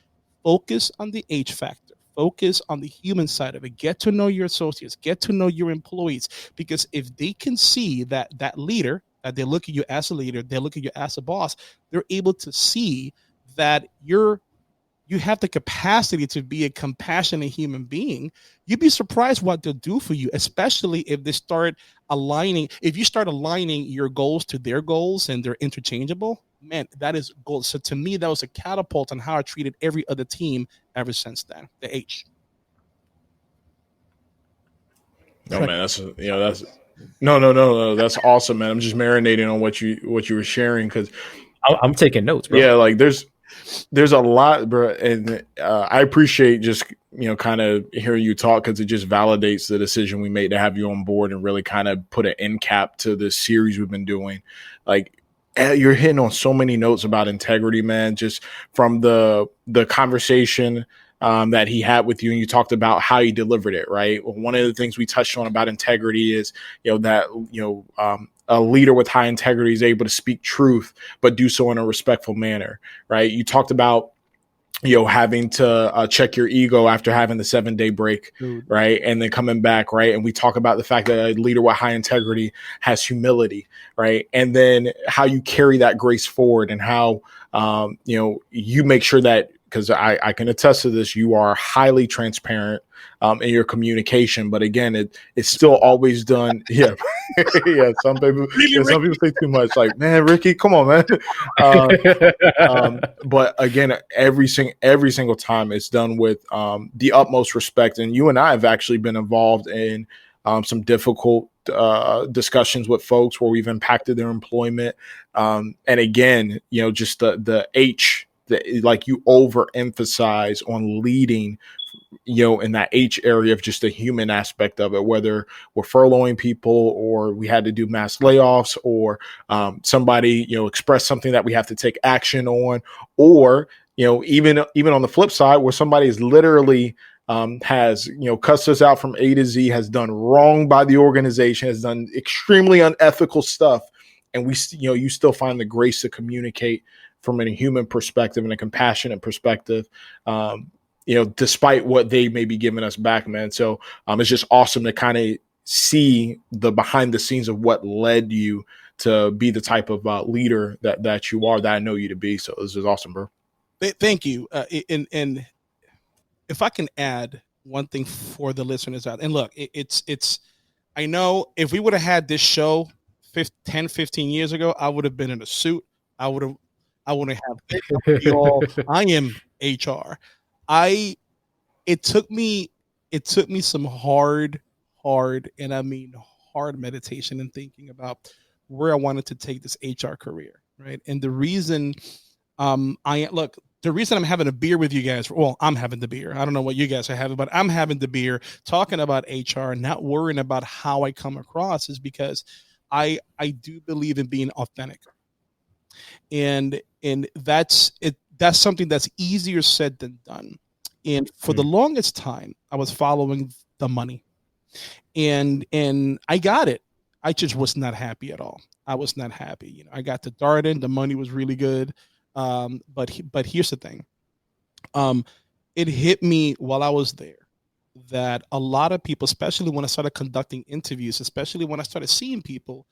Focus on the H factor. Focus on the human side of it. Get to know your associates. Get to know your employees. Because if they can see that leader, that they look at you as a leader, they look at you as a boss, they're able to see that you have the capacity to be a compassionate human being. You'd be surprised what they'll do for you, especially if they start aligning. If you start aligning your goals to their goals and they're interchangeable, man, that is gold. So to me, that was a catapult on how I treated every other team ever since then. The H. No, man, that's no. That's awesome, man. I'm just marinating on what you were sharing, because I'm taking notes, bro. yeah, like there's a lot, bro, and I appreciate just kind of hearing you talk, because it just validates the decision we made to have you on board and really kind of put an end cap to this series we've been doing. Like, you're hitting on so many notes about integrity, man. Just from the conversation that he had with you, and you talked about how he delivered it, right? Well, one of the things we touched on about integrity is that a leader with high integrity is able to speak truth, but do so in a respectful manner, right? You talked about having to check your ego after having the 7-day break, right? And then coming back, right? And we talk about the fact that a leader with high integrity has humility, right? And then how you carry that grace forward, and how, you make sure that, because I can attest to this, you are highly transparent in your communication. But again, it's still always done. Yeah. Yeah. Some people say too much, like, man, Ricky, come on, man. But again, every single time it's done with the utmost respect. And you and I have actually been involved in some difficult discussions with folks where we've impacted their employment. And again, just the H, like you overemphasize on leading, in that H area of just the human aspect of it, whether we're furloughing people, or we had to do mass layoffs, or somebody, express something that we have to take action on, or, even on the flip side, where somebody is literally has, cussed us out from A to Z, has done wrong by the organization, has done extremely unethical stuff. And we, you still find the grace to communicate from a human perspective and a compassionate perspective, despite what they may be giving us back, man. So it's just awesome to kind of see the behind the scenes of what led you to be the type of leader that you are, that I know you to be. So this is awesome, bro. Thank you. And if I can add one thing for the listeners out, and look, it's, I know if we would have had this show 10, 15 years ago, I would have been in a suit. I would have I am HR. It took me some hard, and I mean hard meditation and thinking about where I wanted to take this HR career, right? And the reason the reason I'm having a beer with you guys, well, I'm having the beer. I don't know what you guys are having, but I'm having the beer talking about HR and not worrying about how I come across, is because I do believe in being authentic. and that's it. That's something that's easier said than done. And for the longest time, I was following the money, and I got it. I just was not happy at all. I was not happy. You know, I got to Darden. The money was really good, but here's the thing. It hit me while I was there that a lot of people, especially when I started conducting interviews, especially when I started seeing people,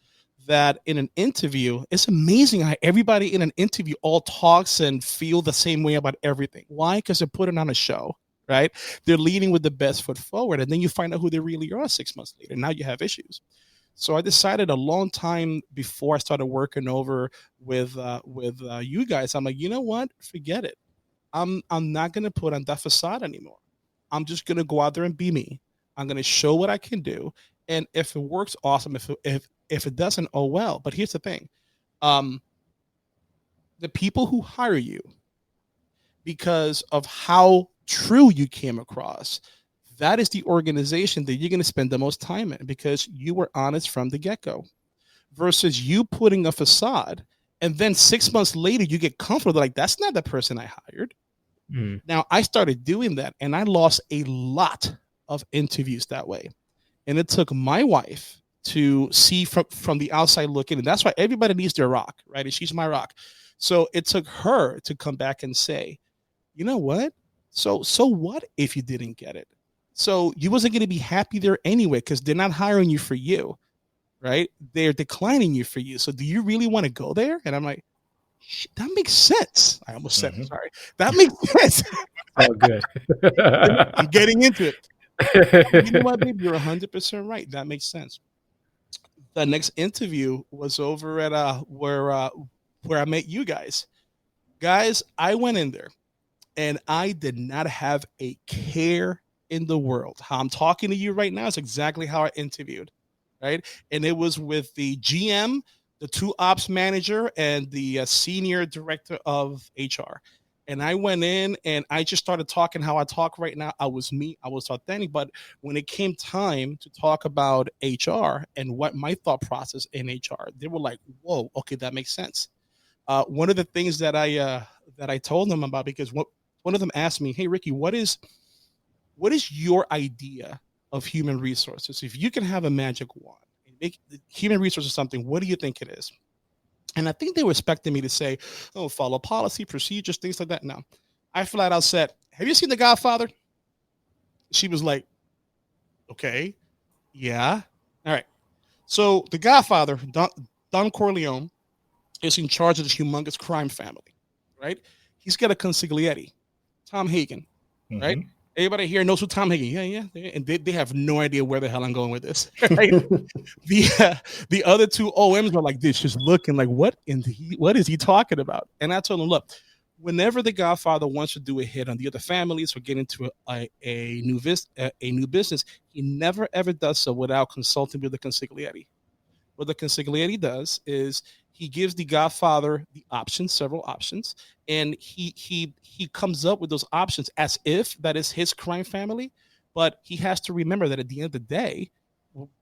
that in an interview, it's amazing how everybody in an interview all talks and feel the same way about everything. Why? Because they're putting on a show, right? They're leading with the best foot forward, and then you find out who they really are 6 months later. Now you have issues. So I decided a long time before I started working over with you guys, I'm like, you know what? Forget it. I'm not gonna put on that facade anymore. I'm just gonna go out there and be me. I'm gonna show what I can do, and if it works, awesome. If it doesn't, oh well. But here's the thing: the people who hire you, because of how true you came across, that is the organization that you're gonna spend the most time in because you were honest from the get-go. Versus you putting a facade, and then 6 months later you get comfortable. Like that's not the person I hired. Now I started doing that and I lost a lot of interviews that way. And it took my wife to see from the outside looking. And that's why everybody needs their rock, right? And she's my rock. So it took her to come back and say, you know what? So what if you didn't get it? So you wasn't going to be happy there anyway, because they're not hiring you for you, right? They're declining you for you. So do you really want to go there? And I'm like, that makes sense. I almost said it. Sorry. That makes sense. Oh, good. I'm getting into it. You know what, babe? You're 100% right. That makes sense. The next interview was over at where I met you guys. Guys, I went in there and I did not have a care in the world. How I'm talking to you right now is exactly how I interviewed, right? And it was with the GM, the 2 ops manager, and the senior director of HR. And I went in and I just started talking how I talk right now. I was me. I was authentic. But when it came time to talk about HR and what my thought process in HR, they were like, whoa, okay, that makes sense. One of the things that I told them about, because one of them asked me, hey, Ricky, what is your idea of human resources? If you can have a magic wand, make human resources something, what do you think it is? And I think they were expecting me to say, oh, follow policy, procedures, things like that. No, I flat out said, have you seen The Godfather? She was like, okay, yeah. All right. So The Godfather, Don Corleone, is in charge of this humongous crime family, right? He's got a consigliere, Tom Hagen, right? Everybody here knows who Tom Hagen. Yeah. And they have no idea where the hell I'm going with this. Right? The other 2 OMs are like this, just looking like, what is he talking about? And I told them, look, whenever the Godfather wants to do a hit on the other families or get into a new business, he never ever does so without consulting with the consigliere. What the consigliere does is he gives the Godfather the options, several options, and he comes up with those options as if that is his crime family. But he has to remember that at the end of the day,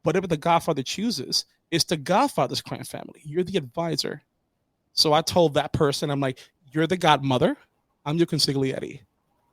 whatever the Godfather chooses is the Godfather's crime family. You're the advisor. So I told that person, I'm like, you're the godmother. I'm your consigliere.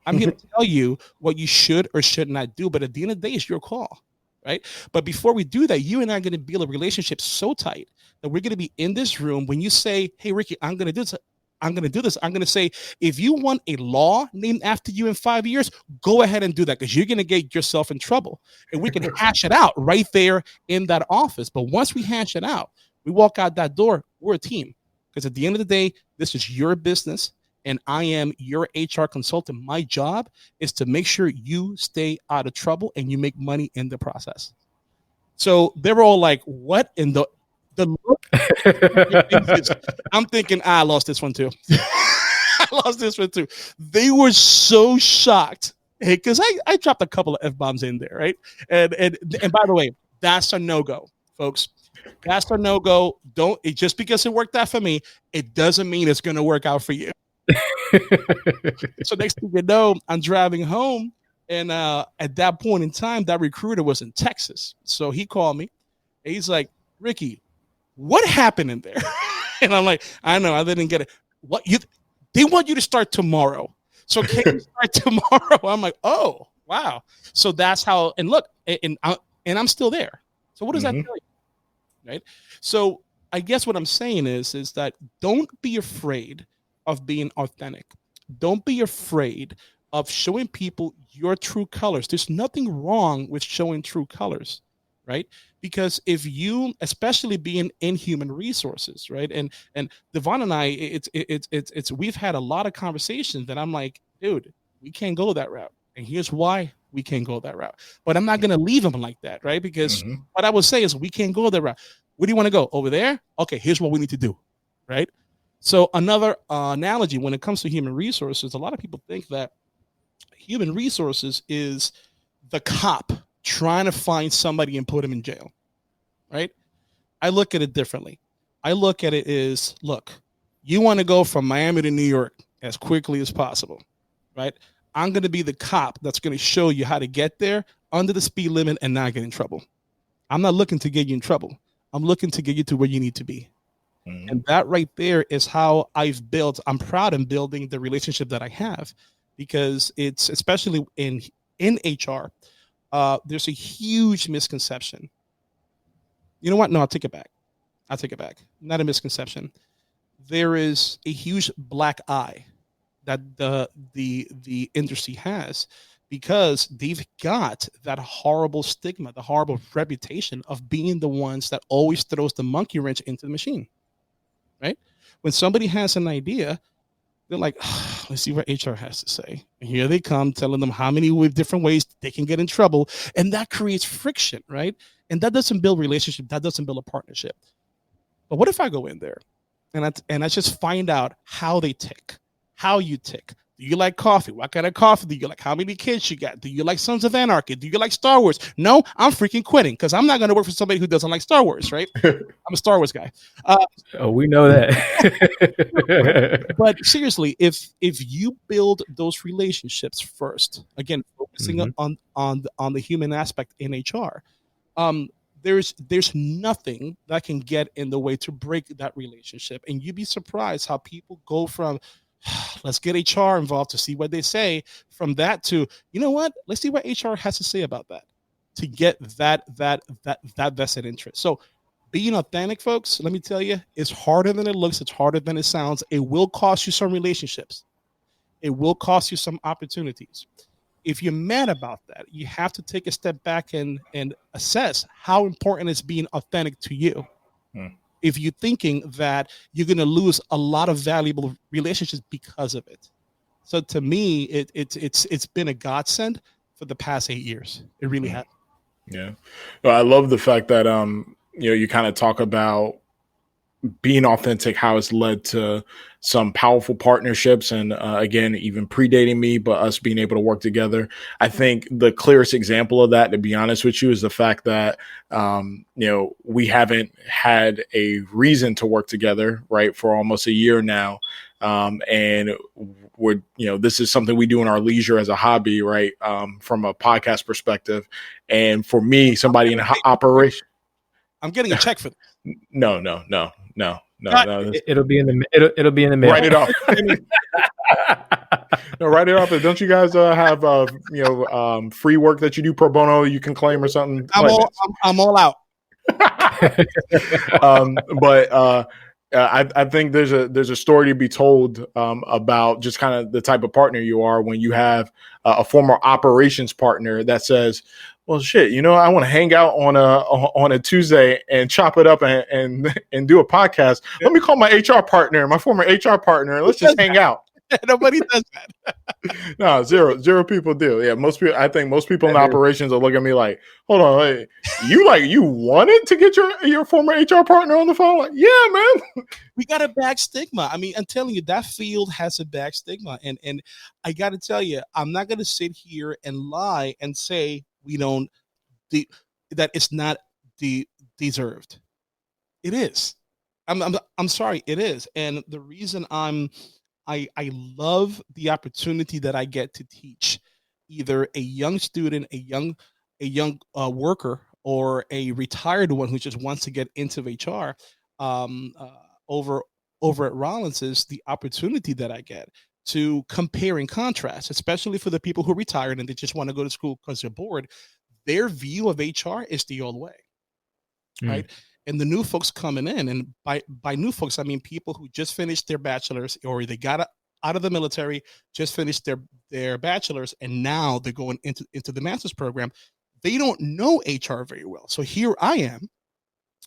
I'm here to tell you what you should or should not do. But at the end of the day, it's your call. Right. But before we do that, you and I are going to build a relationship so tight that we're going to be in this room. When you say, hey, Ricky, I'm going to do this. I'm going to say, if you want a law named after you in 5 years, go ahead and do that, because you're going to get yourself in trouble. And we can hash it out right there in that office. But once we hash it out, we walk out that door, we're a team. Because at the end of the day, this is your business. And I am your HR consultant. My job is to make sure you stay out of trouble and you make money in the process. So they were all like, what in the look? I'm thinking, I lost this one too. They were so shocked because I dropped a couple of F-bombs in there, right? And by the way, that's a no-go, folks. That's a no-go. Just because it worked out for me, it doesn't mean it's going to work out for you. So next thing you know, I'm driving home, and at that point in time, that recruiter was in Texas. So he called me, and he's like, Ricky, what happened in there? And I'm like, I know, I didn't get it. They want you to start tomorrow. So can you start tomorrow? I'm like, oh, wow. So that's how, and look, and I'm still there. So what does that tell you? Right. So I guess what I'm saying is that don't be afraid of being authentic. Don't be afraid of showing people your true colors. There's nothing wrong with showing true colors, right? Because if you, especially being in human resources, right? And Devon and I, it's we've had a lot of conversations that I'm like, dude, we can't go that route. And here's why we can't go that route. But I'm not going to leave them like that, right? Because what I would say is we can't go that route. Where do you want to go? Over there? Okay, here's what we need to do, right? So another analogy when it comes to human resources, a lot of people think that human resources is the cop trying to find somebody and put him in jail, right? I look at it differently. I look at it as, look, you want to go from Miami to New York as quickly as possible, right? I'm going to be the cop that's going to show you how to get there under the speed limit and not get in trouble. I'm not looking to get you in trouble. I'm looking to get you to where you need to be. And that right there is how I'm proud in building the relationship that I have, because it's especially in HR, there's a huge misconception. You know what? No, I'll take it back. Not a misconception. There is a huge black eye that the industry has, because they've got that horrible stigma, the horrible reputation of being the ones that always throws the monkey wrench into the machine, right? When somebody has an idea, they're like, let's see what HR has to say. And here they come telling them how many different ways they can get in trouble. And that creates friction, right? And that doesn't build relationship. That doesn't build a partnership. But what if I go in there and I just find out how they tick, how you tick? Do you like coffee? What kind of coffee do you like? How many kids you got? Do you like Sons of Anarchy? Do you like Star Wars? No, I'm freaking quitting, because I'm not going to work for somebody who doesn't like Star Wars, right? I'm a Star Wars guy. We know that. But seriously, if you build those relationships first, again, focusing on the human aspect in HR, there's nothing that can get in the way to break that relationship. And you'd be surprised how people go from, let's get HR involved to see what they say, from that to, you know what, let's see what HR has to say about that, to get that vested interest. So being authentic, folks, let me tell you, it's harder than it looks. It's harder than it sounds. It will cost you some relationships. It will cost you some opportunities. If you're mad about that, you have to take a step back and assess how important is being authentic to you. If you're thinking that you're going to lose a lot of valuable relationships because of it. So to me, it's been a godsend for the past 8 years. It really has. Yeah. Well, I love the fact that, you kind of talk about being authentic, how it's led to some powerful partnerships, and again, even predating me, but us being able to work together. I think the clearest example of that, to be honest with you, is the fact that we haven't had a reason to work together, right, for almost a year now, and we're this is something we do in our leisure as a hobby, right, from a podcast perspective. And for me, somebody in operation, I'm getting a check for this. No. It'll be in the mail. Write it off. No, write it off. Don't you guys have free work that you do pro bono you can claim or something? I'm all out. But I think there's a story to be told about just kind of the type of partner you are when you have a former operations partner that says, well, shit, I want to hang out on a Tuesday and chop it up and do a podcast. Let me call my HR partner, my former HR partner, and let's just hang out. Nobody does that. No, zero people do. Yeah, I think most people in operations will look at me like, hold on, wait, you wanted to get your former HR partner on the phone? Like, yeah, man. We got a bad stigma. I mean, I'm telling you, that field has a bad stigma. And I got to tell you, I'm not going to sit here and lie and say that it's not deserved. It is. I'm sorry, it is. And the reason I love the opportunity that I get to teach either a young student, a young worker, or a retired one who just wants to get into HR. over at Rollins is the opportunity that I get to compare and contrast, especially for the people who retired and they just want to go to school because they're bored. Their view of HR is the old way, right? And the new folks coming in, and by new folks, I mean people who just finished their bachelor's or they got out of the military, just finished their bachelor's, and now they're going into the master's program. They don't know HR very well. So here I am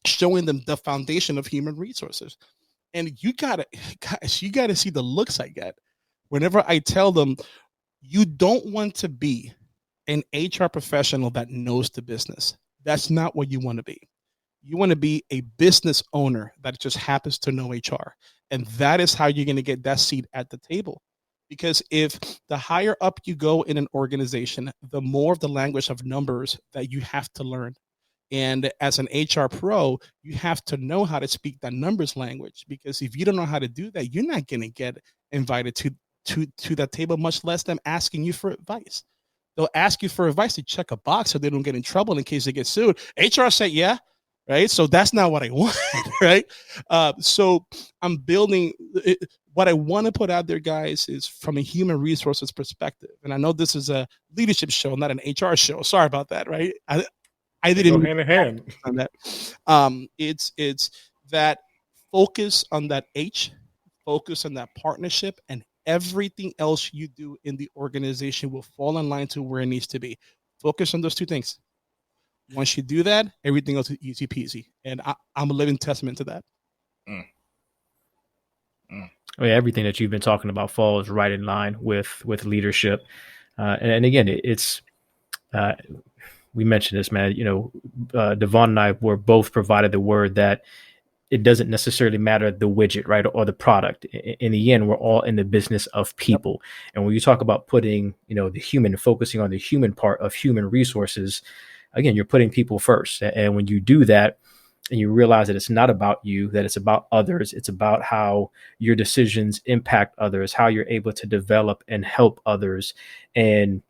showing them the foundation of human resources. And you gotta see the looks I get whenever I tell them, you don't want to be an HR professional that knows the business. That's not what you want to be. You want to be a business owner that just happens to know HR. And that is how you're going to get that seat at the table. Because if the higher up you go in an organization, the more of the language of numbers that you have to learn. And as an HR pro, you have to know how to speak that numbers language, because if you don't know how to do that, you're not going to get invited to that table, much less them asking you for advice. They'll ask you for advice to check a box so they don't get in trouble in case they get sued. HR said, yeah, right? So that's not what I want, right? So I'm building it. What I want to put out there, guys, is from a human resources perspective. And I know this is a leadership show, not an HR show. Sorry about that, right? I didn't go hand in hand on that. It's that focus on that H, focus on that partnership, and everything else you do in the organization will fall in line to where it needs to be. Focus on those two things. Once you do that, everything else is easy peasy. And I'm a living testament to that. Oh, yeah, everything that you've been talking about falls right in line with leadership. And again, it's we mentioned this, man. Devon and I were both provided the word that it doesn't necessarily matter the widget, right, or the product. In the end, we're all in the business of people. Yep. And when you talk about putting, the human, focusing on the human part of human resources, again, you're putting people first. And when you do that, and you realize that it's not about you, that it's about others, it's about how your decisions impact others, how you're able to develop and help others, and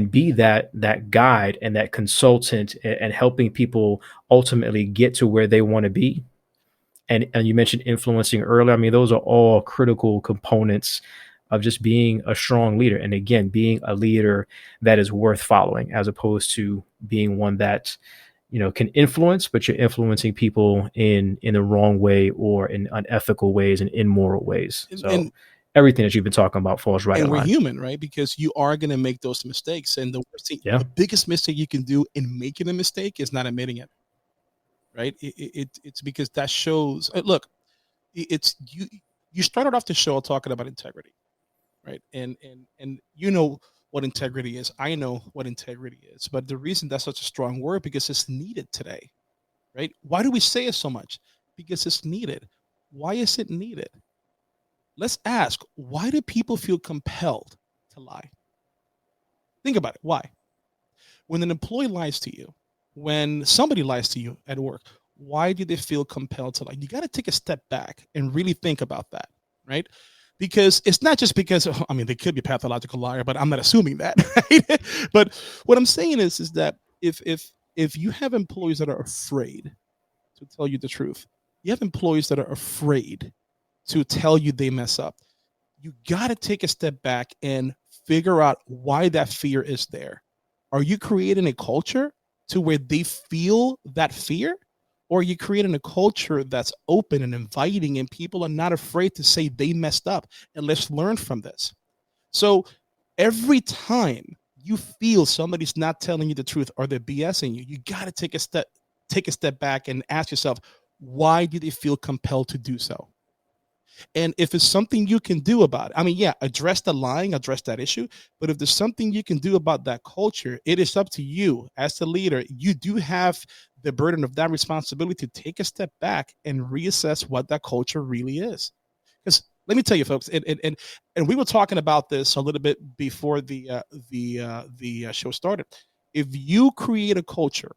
be that guide and that consultant and helping people ultimately get to where they want to be. And you mentioned influencing earlier. I mean, those are all critical components of just being a strong leader. And again, being a leader that is worth following, as opposed to being one that, can influence, but you're influencing people in the wrong way or in unethical ways and immoral ways. So everything that you've been talking about falls right in line. And we're human, right? Because you are going to make those mistakes. And the worst thing, the biggest mistake you can do in making a mistake is not admitting it. Right? It's because that shows. Look, it's you started off the show talking about integrity, right? And you know what integrity is. I know what integrity is. But the reason that's such a strong word, because it's needed today, right? Why do we say it so much? Because it's needed. Why is it needed? Let's ask, why do people feel compelled to lie? Think about it. Why? When an employee lies to you, when somebody lies to you at work, why do they feel compelled to lie? You got to take a step back and really think about that, right? Because it's not just because, they could be a pathological liar, but I'm not assuming that, right? But what I'm saying is that if you have employees that are afraid to tell you the truth, you have employees that are afraid to tell you they mess up, you got to take a step back and figure out why that fear is there. Are you creating a culture to where they feel that fear? Or are you creating a culture that's open and inviting and people are not afraid to say they messed up and let's learn from this? So every time you feel somebody's not telling you the truth or they're BSing you, you got to take a step back and ask yourself, why do they feel compelled to do so? And if it's something you can do about it, address the lying, address that issue. But if there's something you can do about that culture, it is up to you as the leader. You do have the burden of that responsibility to take a step back and reassess what that culture really is. Because let me tell you, folks, and we were talking about this a little bit before the show started. If you create a culture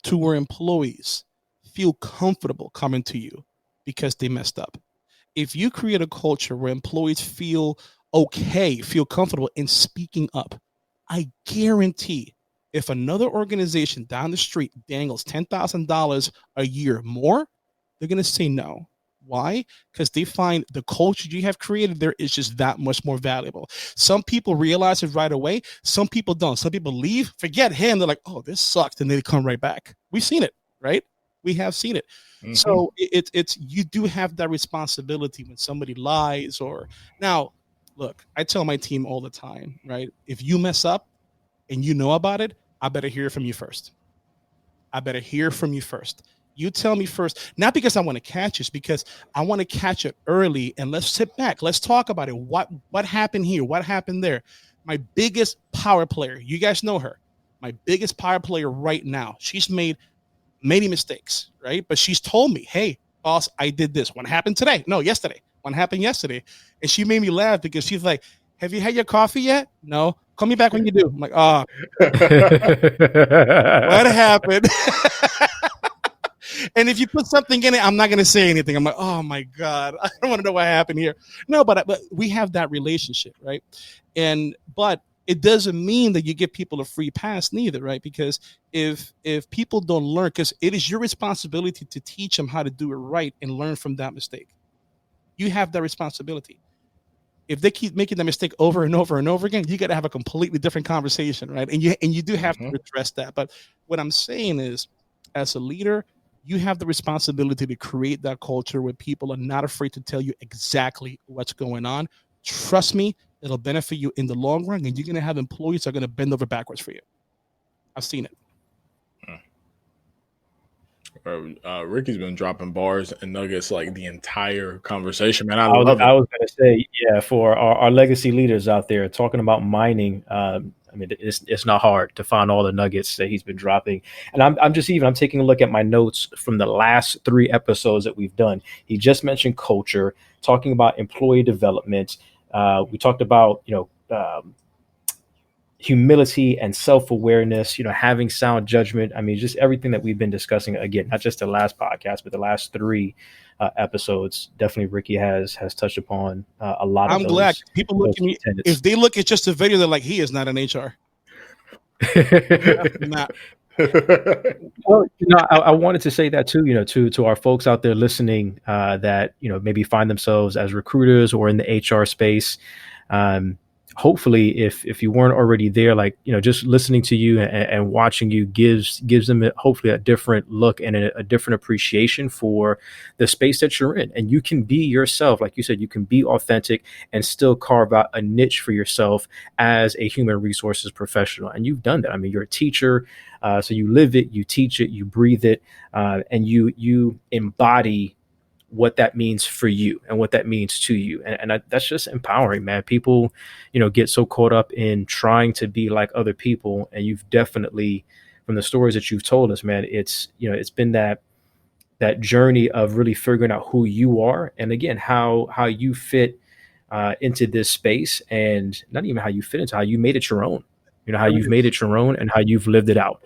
to where employees feel comfortable coming to you because they messed up, if you create a culture where employees feel okay, feel comfortable in speaking up, I guarantee if another organization down the street dangles $10,000 a year more, they're going to say no. Why? Because they find the culture you have created there is just that much more valuable. Some people realize it right away. Some people don't. Some people leave, forget him. They're like, oh, this sucked. And they come right back. We've seen it, right? We have seen it. Mm-hmm. So it's you do have that responsibility when somebody lies or now, look, I tell my team all the time, right? If you mess up and you know about it, I better hear from you first. You tell me first, not because I want to catch it, because I want to catch it early and let's sit back. Let's talk about it. What happened here? What happened there? My biggest power player, you guys know her, my biggest power player right now. She's made many mistakes, right? But she's told me, hey, boss, I did this. What happened today? No, yesterday. What happened yesterday? And she made me laugh because she's like, have you had your coffee yet? No. Call me back when you do. I'm like, oh, what happened? And if you put something in it, I'm not going to say anything. I'm like, oh my God, I don't want to know what happened here. No, but we have that relationship, right? But it doesn't mean that you give people a free pass neither, right? Because if people don't learn, because it is your responsibility to teach them how to do it right and learn from that mistake. You have that responsibility. If they keep making the mistake over and over and over again, you got to have a completely different conversation, right? And you do have to address that. But what I'm saying is, as a leader, you have the responsibility to create that culture where people are not afraid to tell you exactly what's going on. Trust me, it'll benefit you in the long run, and you're going to have employees that are going to bend over backwards for you. I've seen it. Ricky's been dropping bars and nuggets like the entire conversation, man. I was love it. I was going to say, yeah, for our legacy leaders out there talking about mining, I mean, it's not hard to find all the nuggets that he's been dropping. And I'm taking a look at my notes from the last 3 episodes that we've done. He just mentioned culture, talking about employee development. We talked about, humility and self-awareness, having sound judgment. I mean, just everything that we've been discussing, again, not just the last podcast, but the last 3 episodes. Definitely Ricky has touched upon a lot of those. I'm glad people look at me. If they look at just the video, they're like, he is not an HR. Not. Well, I wanted to say that too, to our folks out there listening that, maybe find themselves as recruiters or in the HR space. Hopefully, if you weren't already there, just listening to you and watching you gives them hopefully a different look and a different appreciation for the space that you're in. And you can be yourself. Like you said, you can be authentic and still carve out a niche for yourself as a human resources professional. And you've done that. I mean, you're a teacher, so you live it, you teach it, you breathe it, and you embody what that means for you and what that means to you. And that's just empowering, man. People, get so caught up in trying to be like other people. And you've definitely, from the stories that you've told us, man, it's been that journey of really figuring out who you are. And again, how you fit into this space, and not even how you fit into, how you made it your own. How you've made it your own and how you've lived it out.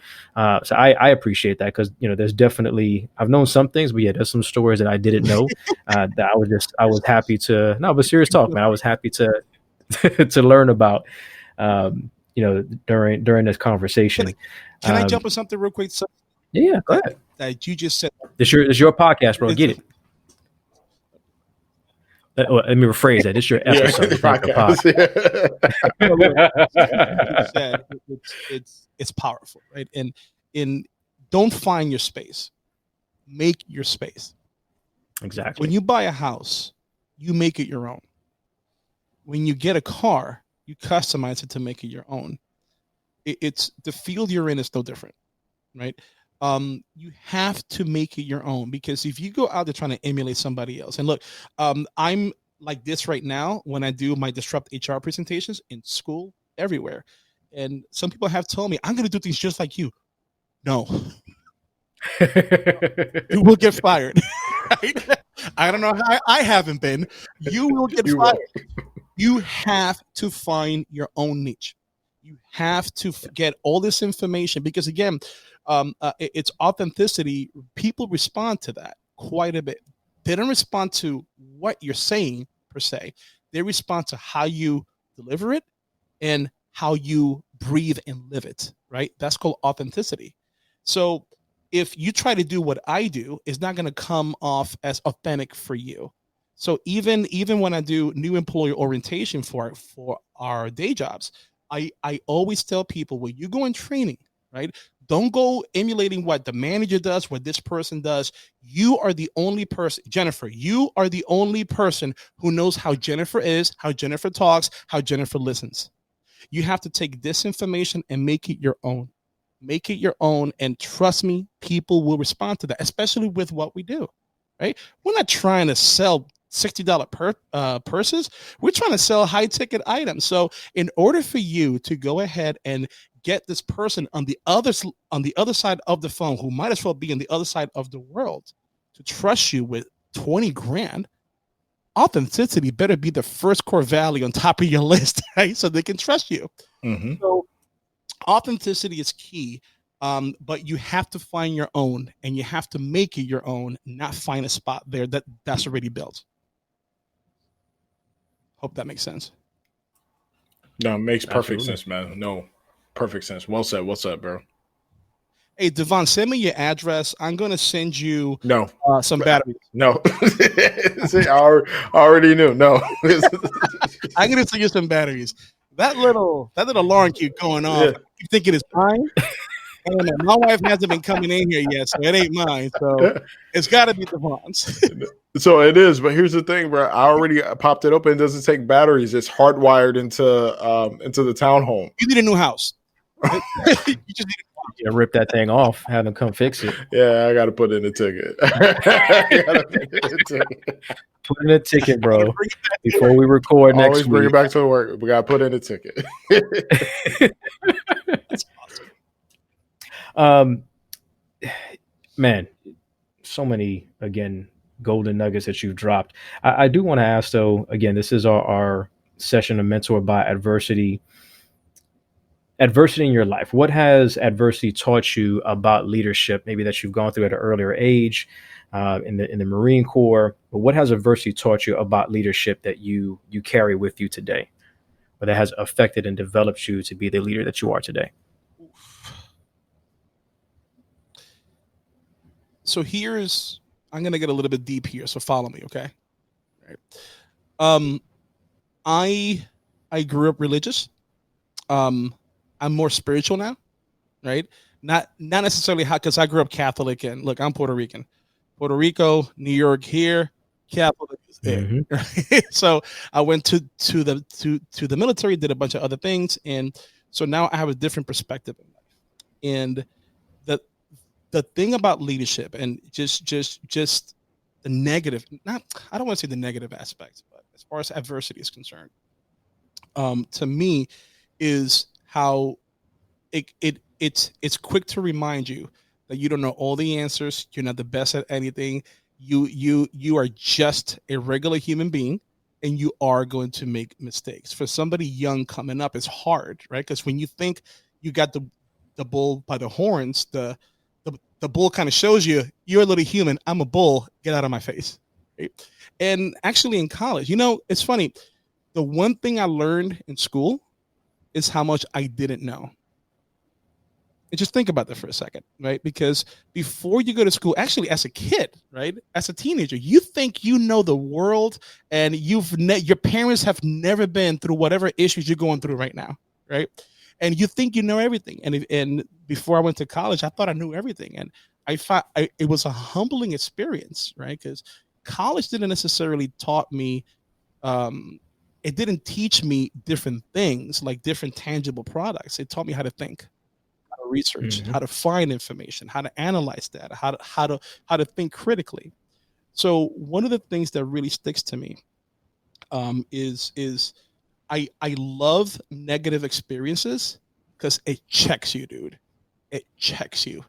So I appreciate that, because, there's definitely, I've known some things, but yeah, there's some stories that I didn't know that I was happy to, no, but serious talk, man. I was happy to learn about, during this conversation. Can I jump on something real quick? Yeah, go ahead. That you just said. It's your podcast, bro. Get it. Let me rephrase that. It's your episode. It's powerful, right? And don't find your space. Make your space. Exactly. When you buy a house, you make it your own. When you get a car, you customize it to make it your own. It's the field you're in is no different, right? You have to make it your own, because if you go out there trying to emulate somebody else, and look, I'm like this right now when I do my Disrupt HR presentations in school, everywhere. And some people have told me, I'm going to do things just like you. No. You will get fired. Right? I don't know how I haven't been. You will get fired. You have to find your own niche. You have to get all this information, because again, it's authenticity. People respond to that quite a bit. They don't respond to what you're saying per se. They respond to how you deliver it and how you breathe and live it, right? That's called authenticity. So if you try to do what I do, it's not going to come off as authentic for you. So even when I do new employee orientation for our day jobs, I always tell people, when you go in training, right, don't go emulating what the manager does, what this person does. You are the only person, Jennifer, you are the only person who knows how Jennifer is, how Jennifer talks, how Jennifer listens. You have to take this information and make it your own. Make it your own. And trust me, people will respond to that, especially with what we do, right? We're not trying to sell $60 purses. We're trying to sell high ticket items. So in order for you to go ahead and get this person on the other side of the phone, who might as well be on the other side of the world, to trust you with 20 grand, authenticity better be the first core value on top of your list, right? So they can trust you. Mm-hmm. So authenticity is key. But you have to find your own, and you have to make it your own, not find a spot there that's already built. Hope that makes sense. No, it makes perfect Absolutely. sense, man. No, perfect sense. Well said. What's up, bro? Hey, Devon, send me your address. I'm going to send you No, some batteries. no. See, I already knew. No. I'm going to send you some batteries. That little alarm keep going off. Yeah. I keep thinking it's mine. And my wife hasn't been coming in here yet, so it ain't mine. So it's got to be Devon's. So it is, but here's the thing, bro. I already popped it open. It doesn't take batteries. It's hardwired into the townhome. You need a new house. You just need Yeah, rip that thing off, have them come fix it. Yeah, I got to put in a ticket. Put in a ticket, bro, before we record next Always bring week. it back to work. We got to put in a ticket. That's awesome. Man, so many, again, golden nuggets that you've dropped. I do want to ask, though, again, this is our session of Mentor by Adversity. Adversity in your life. What has adversity taught you about leadership, maybe that you've gone through at an earlier age in the Marine Corps? But what has adversity taught you about leadership that you carry with you today, or that has affected and developed you to be the leader that you are today? So I'm going to get a little bit deep here. So follow me, okay? All right. I grew up religious. I'm more spiritual now, right? Not necessarily because I grew up Catholic, and look, I'm Puerto Rican. Puerto Rico, New York here, Catholic is there. Mm-hmm. Right? So I went to the military, did a bunch of other things, and so now I have a different perspective in life. And the thing about leadership, and just the negative, I don't want to say the negative aspects, but as far as adversity is concerned, to me, is how it's quick to remind you that you don't know all the answers. You're not the best at anything. You are just a regular human being, and you are going to make mistakes. For somebody young coming up, it's hard, right? Because when you think you got the bull by the horns, the bull kind of shows you, you're a little human. I'm a bull. Get out of my face. Right? And actually in college, it's funny. The one thing I learned in school is how much I didn't know. And just think about that for a second, right? Because before you go to school, actually as a kid, right? As a teenager, you think you know the world, and your parents have never been through whatever issues you're going through right now, right? And you think you know everything. And before I went to college, I thought I knew everything. And I thought it was a humbling experience, right? Because college didn't necessarily taught me, it didn't teach me different things, like different tangible products. It taught me how to think, how to research, Mm-hmm. how to find information, how to analyze that, how to think critically. So one of the things that really sticks to me is I love negative experiences because it checks you, dude. It checks you.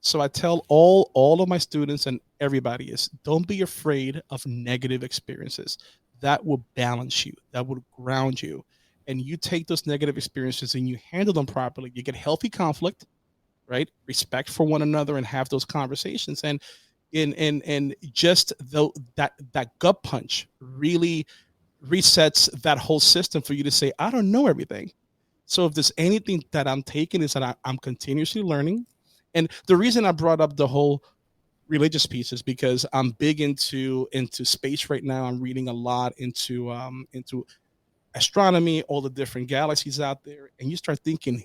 So I tell all of my students and everybody is, don't be afraid of negative experiences. That will balance you. That will ground you. And you take those negative experiences and you handle them properly. You get healthy conflict, right? Respect for one another, and have those conversations. And just that gut punch really resets that whole system for you to say, I don't know everything. So if there's anything that I'm taking, is that I'm continuously learning, And the reason I brought up the whole religious piece is because I'm big into space right now. I'm reading a lot into astronomy, all the different galaxies out there, and you start thinking,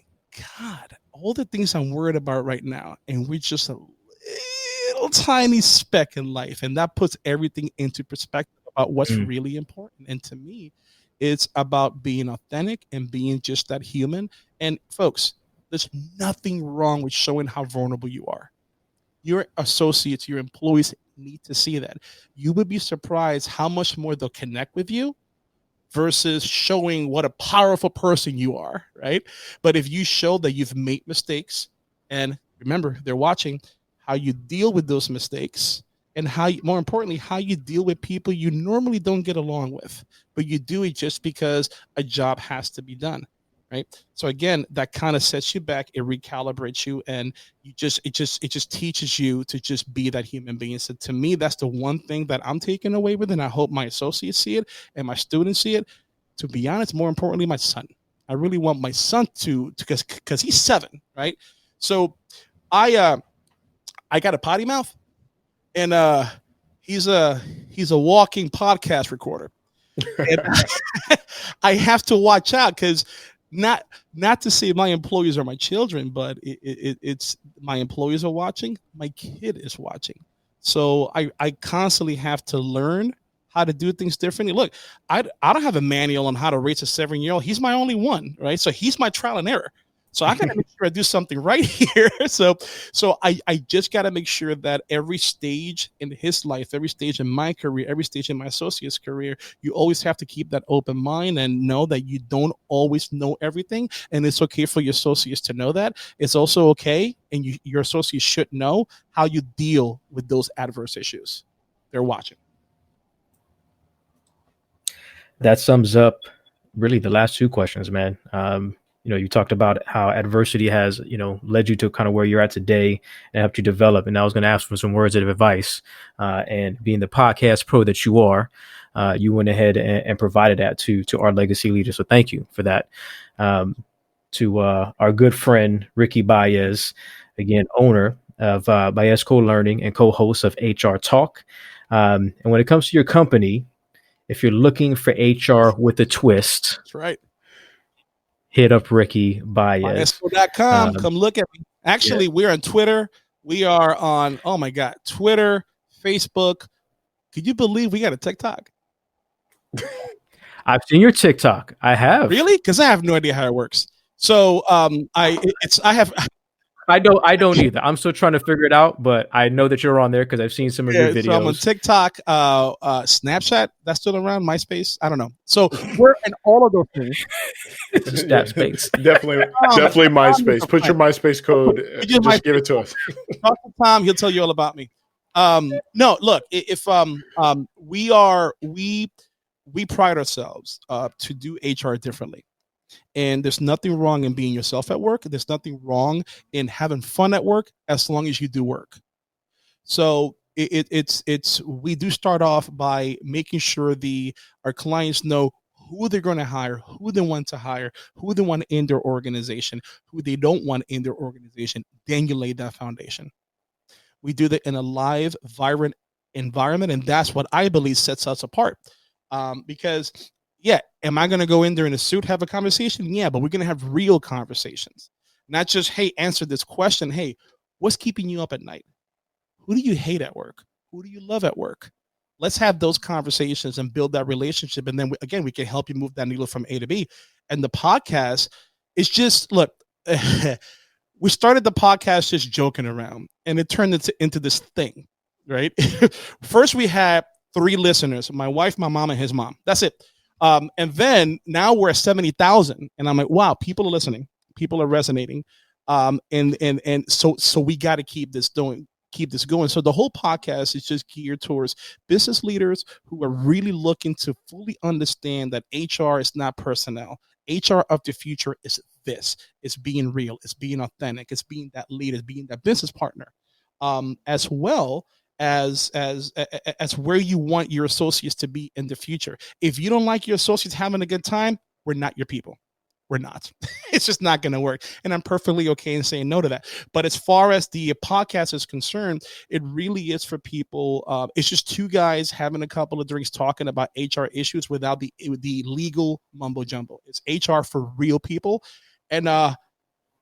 God, all the things I'm worried about right now, and we're just a little tiny speck in life, and that puts everything into perspective about what's really important. And to me, it's about being authentic and being just that human. And folks, there's nothing wrong with showing how vulnerable you are. Your associates, your employees need to see that. You would be surprised how much more they'll connect with you versus showing what a powerful person you are, right? But if you show that you've made mistakes, and remember, they're watching how you deal with those mistakes, and how you, more importantly, how you deal with people you normally don't get along with, but you do it just because a job has to be done, right? So again, that kind of sets you back, it recalibrates you, and it just teaches you to just be that human being. So to me, that's the one thing that I'm taking away with it, and I hope my associates see it and my students see it. To be honest, more importantly, my son. I really want my son to because he's 7, right? So I got a potty mouth, and he's a walking podcast recorder. And I have to watch out because not to say my employees are my children, but it's my employees are watching, my kid is watching. So I constantly have to learn how to do things differently. Look, I don't have a manual on how to raise a 7-year-old. He's my only one, right? So he's my trial and error. So I got to make sure I do something right here. So I just got to make sure that every stage in his life, every stage in my career, every stage in my associate's career, you always have to keep that open mind and know that you don't always know everything. And it's okay for your associates to know that. It's also okay, and your associates should know how you deal with those adverse issues. They're watching. That sums up really the last 2 questions, man. You talked about how adversity has, led you to kind of where you're at today and helped you develop. And I was going to ask for some words of advice. And being the podcast pro that you are, you went ahead and provided that to our legacy leaders. So thank you for that. To our good friend, Ricky Baez, again, owner of Baez Co-Learning and co-host of HR Talk. And when it comes to your company, if you're looking for HR with a twist, that's right, hit up Ricky Baez. Baezco.com. Come look at me. Actually, we're on Twitter. We are on, oh my God, Twitter, Facebook. Could you believe we got a TikTok? I've seen your TikTok. I have. Really? Because I have no idea how it works. So I don't either. I'm still trying to figure it out, but I know that you're on there because I've seen some of your videos. So I'm on TikTok, Snapchat, that's still around, MySpace. I don't know. So we're in all of those things. Snapspace. Definitely MySpace. Put your MySpace code. Just give it to us. Talk to Tom. He'll tell you all about me. No, look, if we pride ourselves to do HR differently. And there's nothing wrong in being yourself at work. There's nothing wrong in having fun at work as long as you do work. So we do start off by making sure our clients know who they're going to hire, who they want to hire, who they want in their organization, who they don't want in their organization. Then you lay that foundation. We do that in a live, vibrant environment, and that's what I believe sets us apart. Because yeah, am I going to go in there in a suit, have a conversation? Yeah, but we're going to have real conversations. Not just, hey, answer this question. Hey, what's keeping you up at night? Who do you hate at work? Who do you love at work? Let's have those conversations and build that relationship. And then, we can help you move that needle from A to B. And the podcast is just, look, we started the podcast just joking around, and it turned into this thing, right? First, we had 3 listeners, my wife, my mom, and his mom. That's it. And then now we're at 70,000, and I'm like, wow, people are listening, people are resonating. And so we got to keep this going. So the whole podcast is just geared towards business leaders who are really looking to fully understand that HR is not personnel. HR of the future is this. It's being real. It's being authentic. It's being that leader. It's being that business partner, as well as where you want your associates to be in the future. If you don't like your associates having a good time, we're not your people. we're not. It's just not going to work. And I'm perfectly okay in saying no to that. But as far as the podcast is concerned, it really is for people. It's just two guys having a couple of drinks talking about HR issues without the legal mumbo jumbo. It's HR for real people. And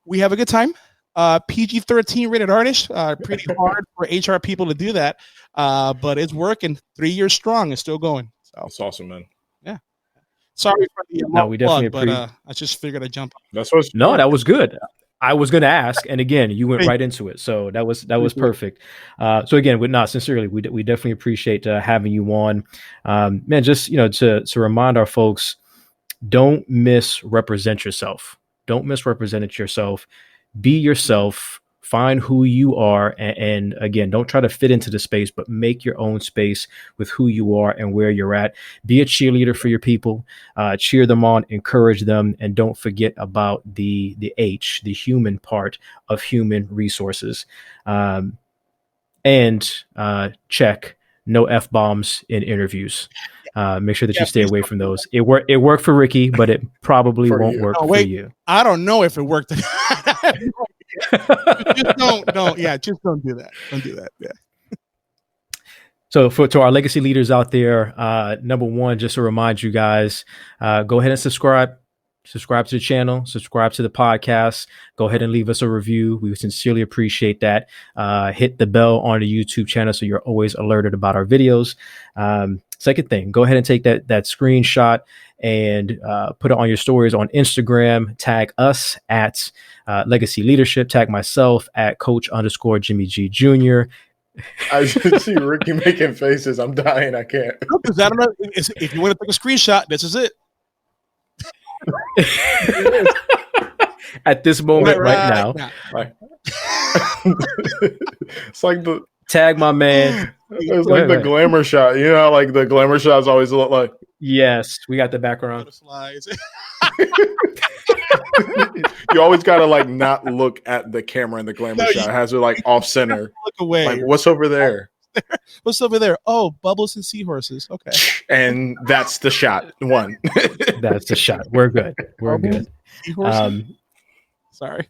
we have a good time. PG-13 rated artist. Pretty hard for HR people to do that. But it's working. 3 years strong. It's still going. So that's awesome, man. Yeah. Sorry for the no, we definitely plug, but I just figured I'd jump on. That's what's no, that was good. I was going to ask, and again, you went right into it, so that was perfect. So again, sincerely, we definitely appreciate having you on, man. Just to remind our folks, don't misrepresent yourself. Don't misrepresent yourself. Be yourself. Find who you are, and again, don't try to fit into the space, but make your own space with who you are and where you're at. Be a cheerleader for your people, cheer them on, encourage them, and don't forget about the human part of human resources. And check no F-bombs in interviews. Make sure that you stay away from those. It worked for Ricky, but it probably won't work for you. I don't know if it worked. Just don't do that. Don't do that. Yeah. So to our legacy leaders out there, number one, just to remind you guys, go ahead and subscribe to the channel, subscribe to the podcast, go ahead and leave us a review. We sincerely appreciate that. Hit the bell on the YouTube channel so you're always alerted about our videos. Second thing, go ahead and take that screenshot and put it on your stories on Instagram. Tag us at Legacy Leadership. Tag myself at Coach_Jimmie G Jr. I should see Ricky making faces. I'm dying. I can't. Because I don't know if you want to take a screenshot. This is it. At this moment, right now. Right. It's like the tag my man. It's like the glamour shot. You know how like the glamour shots always look like. Yes, we got the background. You always gotta like not look at the camera in the glamour shot. It has it like off center. Look away. Like what's over there? What's over there? Oh, bubbles and seahorses. Okay. And that's the shot. One. That's the shot. We're good. We're good. Sorry.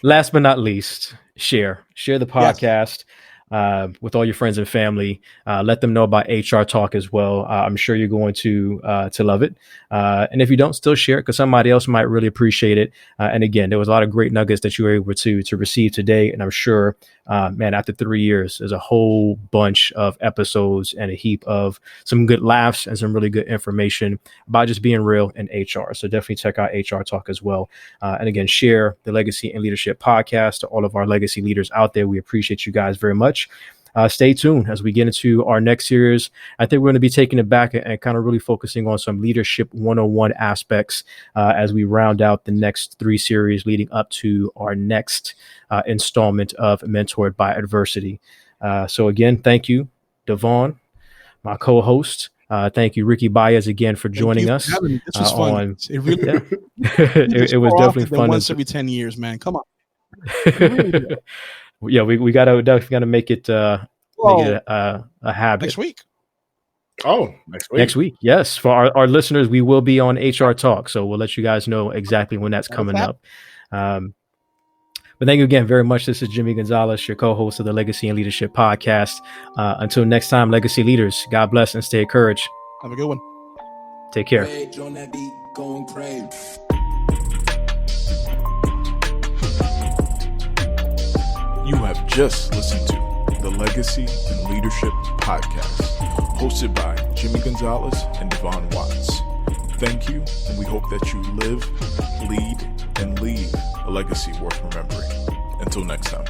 Last but not least, share the podcast. With all your friends and family. Let them know about HR Talk as well. I'm sure you're going to love it. And if you don't, still share it because somebody else might really appreciate it. And again, there was a lot of great nuggets that you were able to receive today. And I'm sure, man, after 3 years, there's a whole bunch of episodes and a heap of some good laughs and some really good information about just being real in HR. So definitely check out HR Talk as well. And again, share the Legacy and Leadership podcast to all of our legacy leaders out there. We appreciate you guys very much. Stay tuned as we get into our next series. I think we're going to be taking it back and kind of really focusing on some leadership 101 aspects as we round out the next 3 series leading up to our next installment of Mentored by Adversity. So again, thank you, Devon, my co-host. Thank you, Ricky Baez, again for joining us. This was fun. It really it was definitely fun. Once every 10 years, man. Come on. Yeah, we gotta make it a habit next week. Oh, next week. Yes, for our listeners, we will be on HR Talk, so we'll let you guys know exactly when that's coming up. But thank you again very much. This is Jimmie Gonzalez, your co-host of the Legacy and Leadership podcast. Until next time, legacy leaders, God bless and stay encouraged. Have a good one. Take care. You have just listened to the Legacy and Leadership Podcast, hosted by Jimmie Gonzalez and Devon Watts. Thank you, and we hope that you live, lead, and leave a legacy worth remembering. Until next time.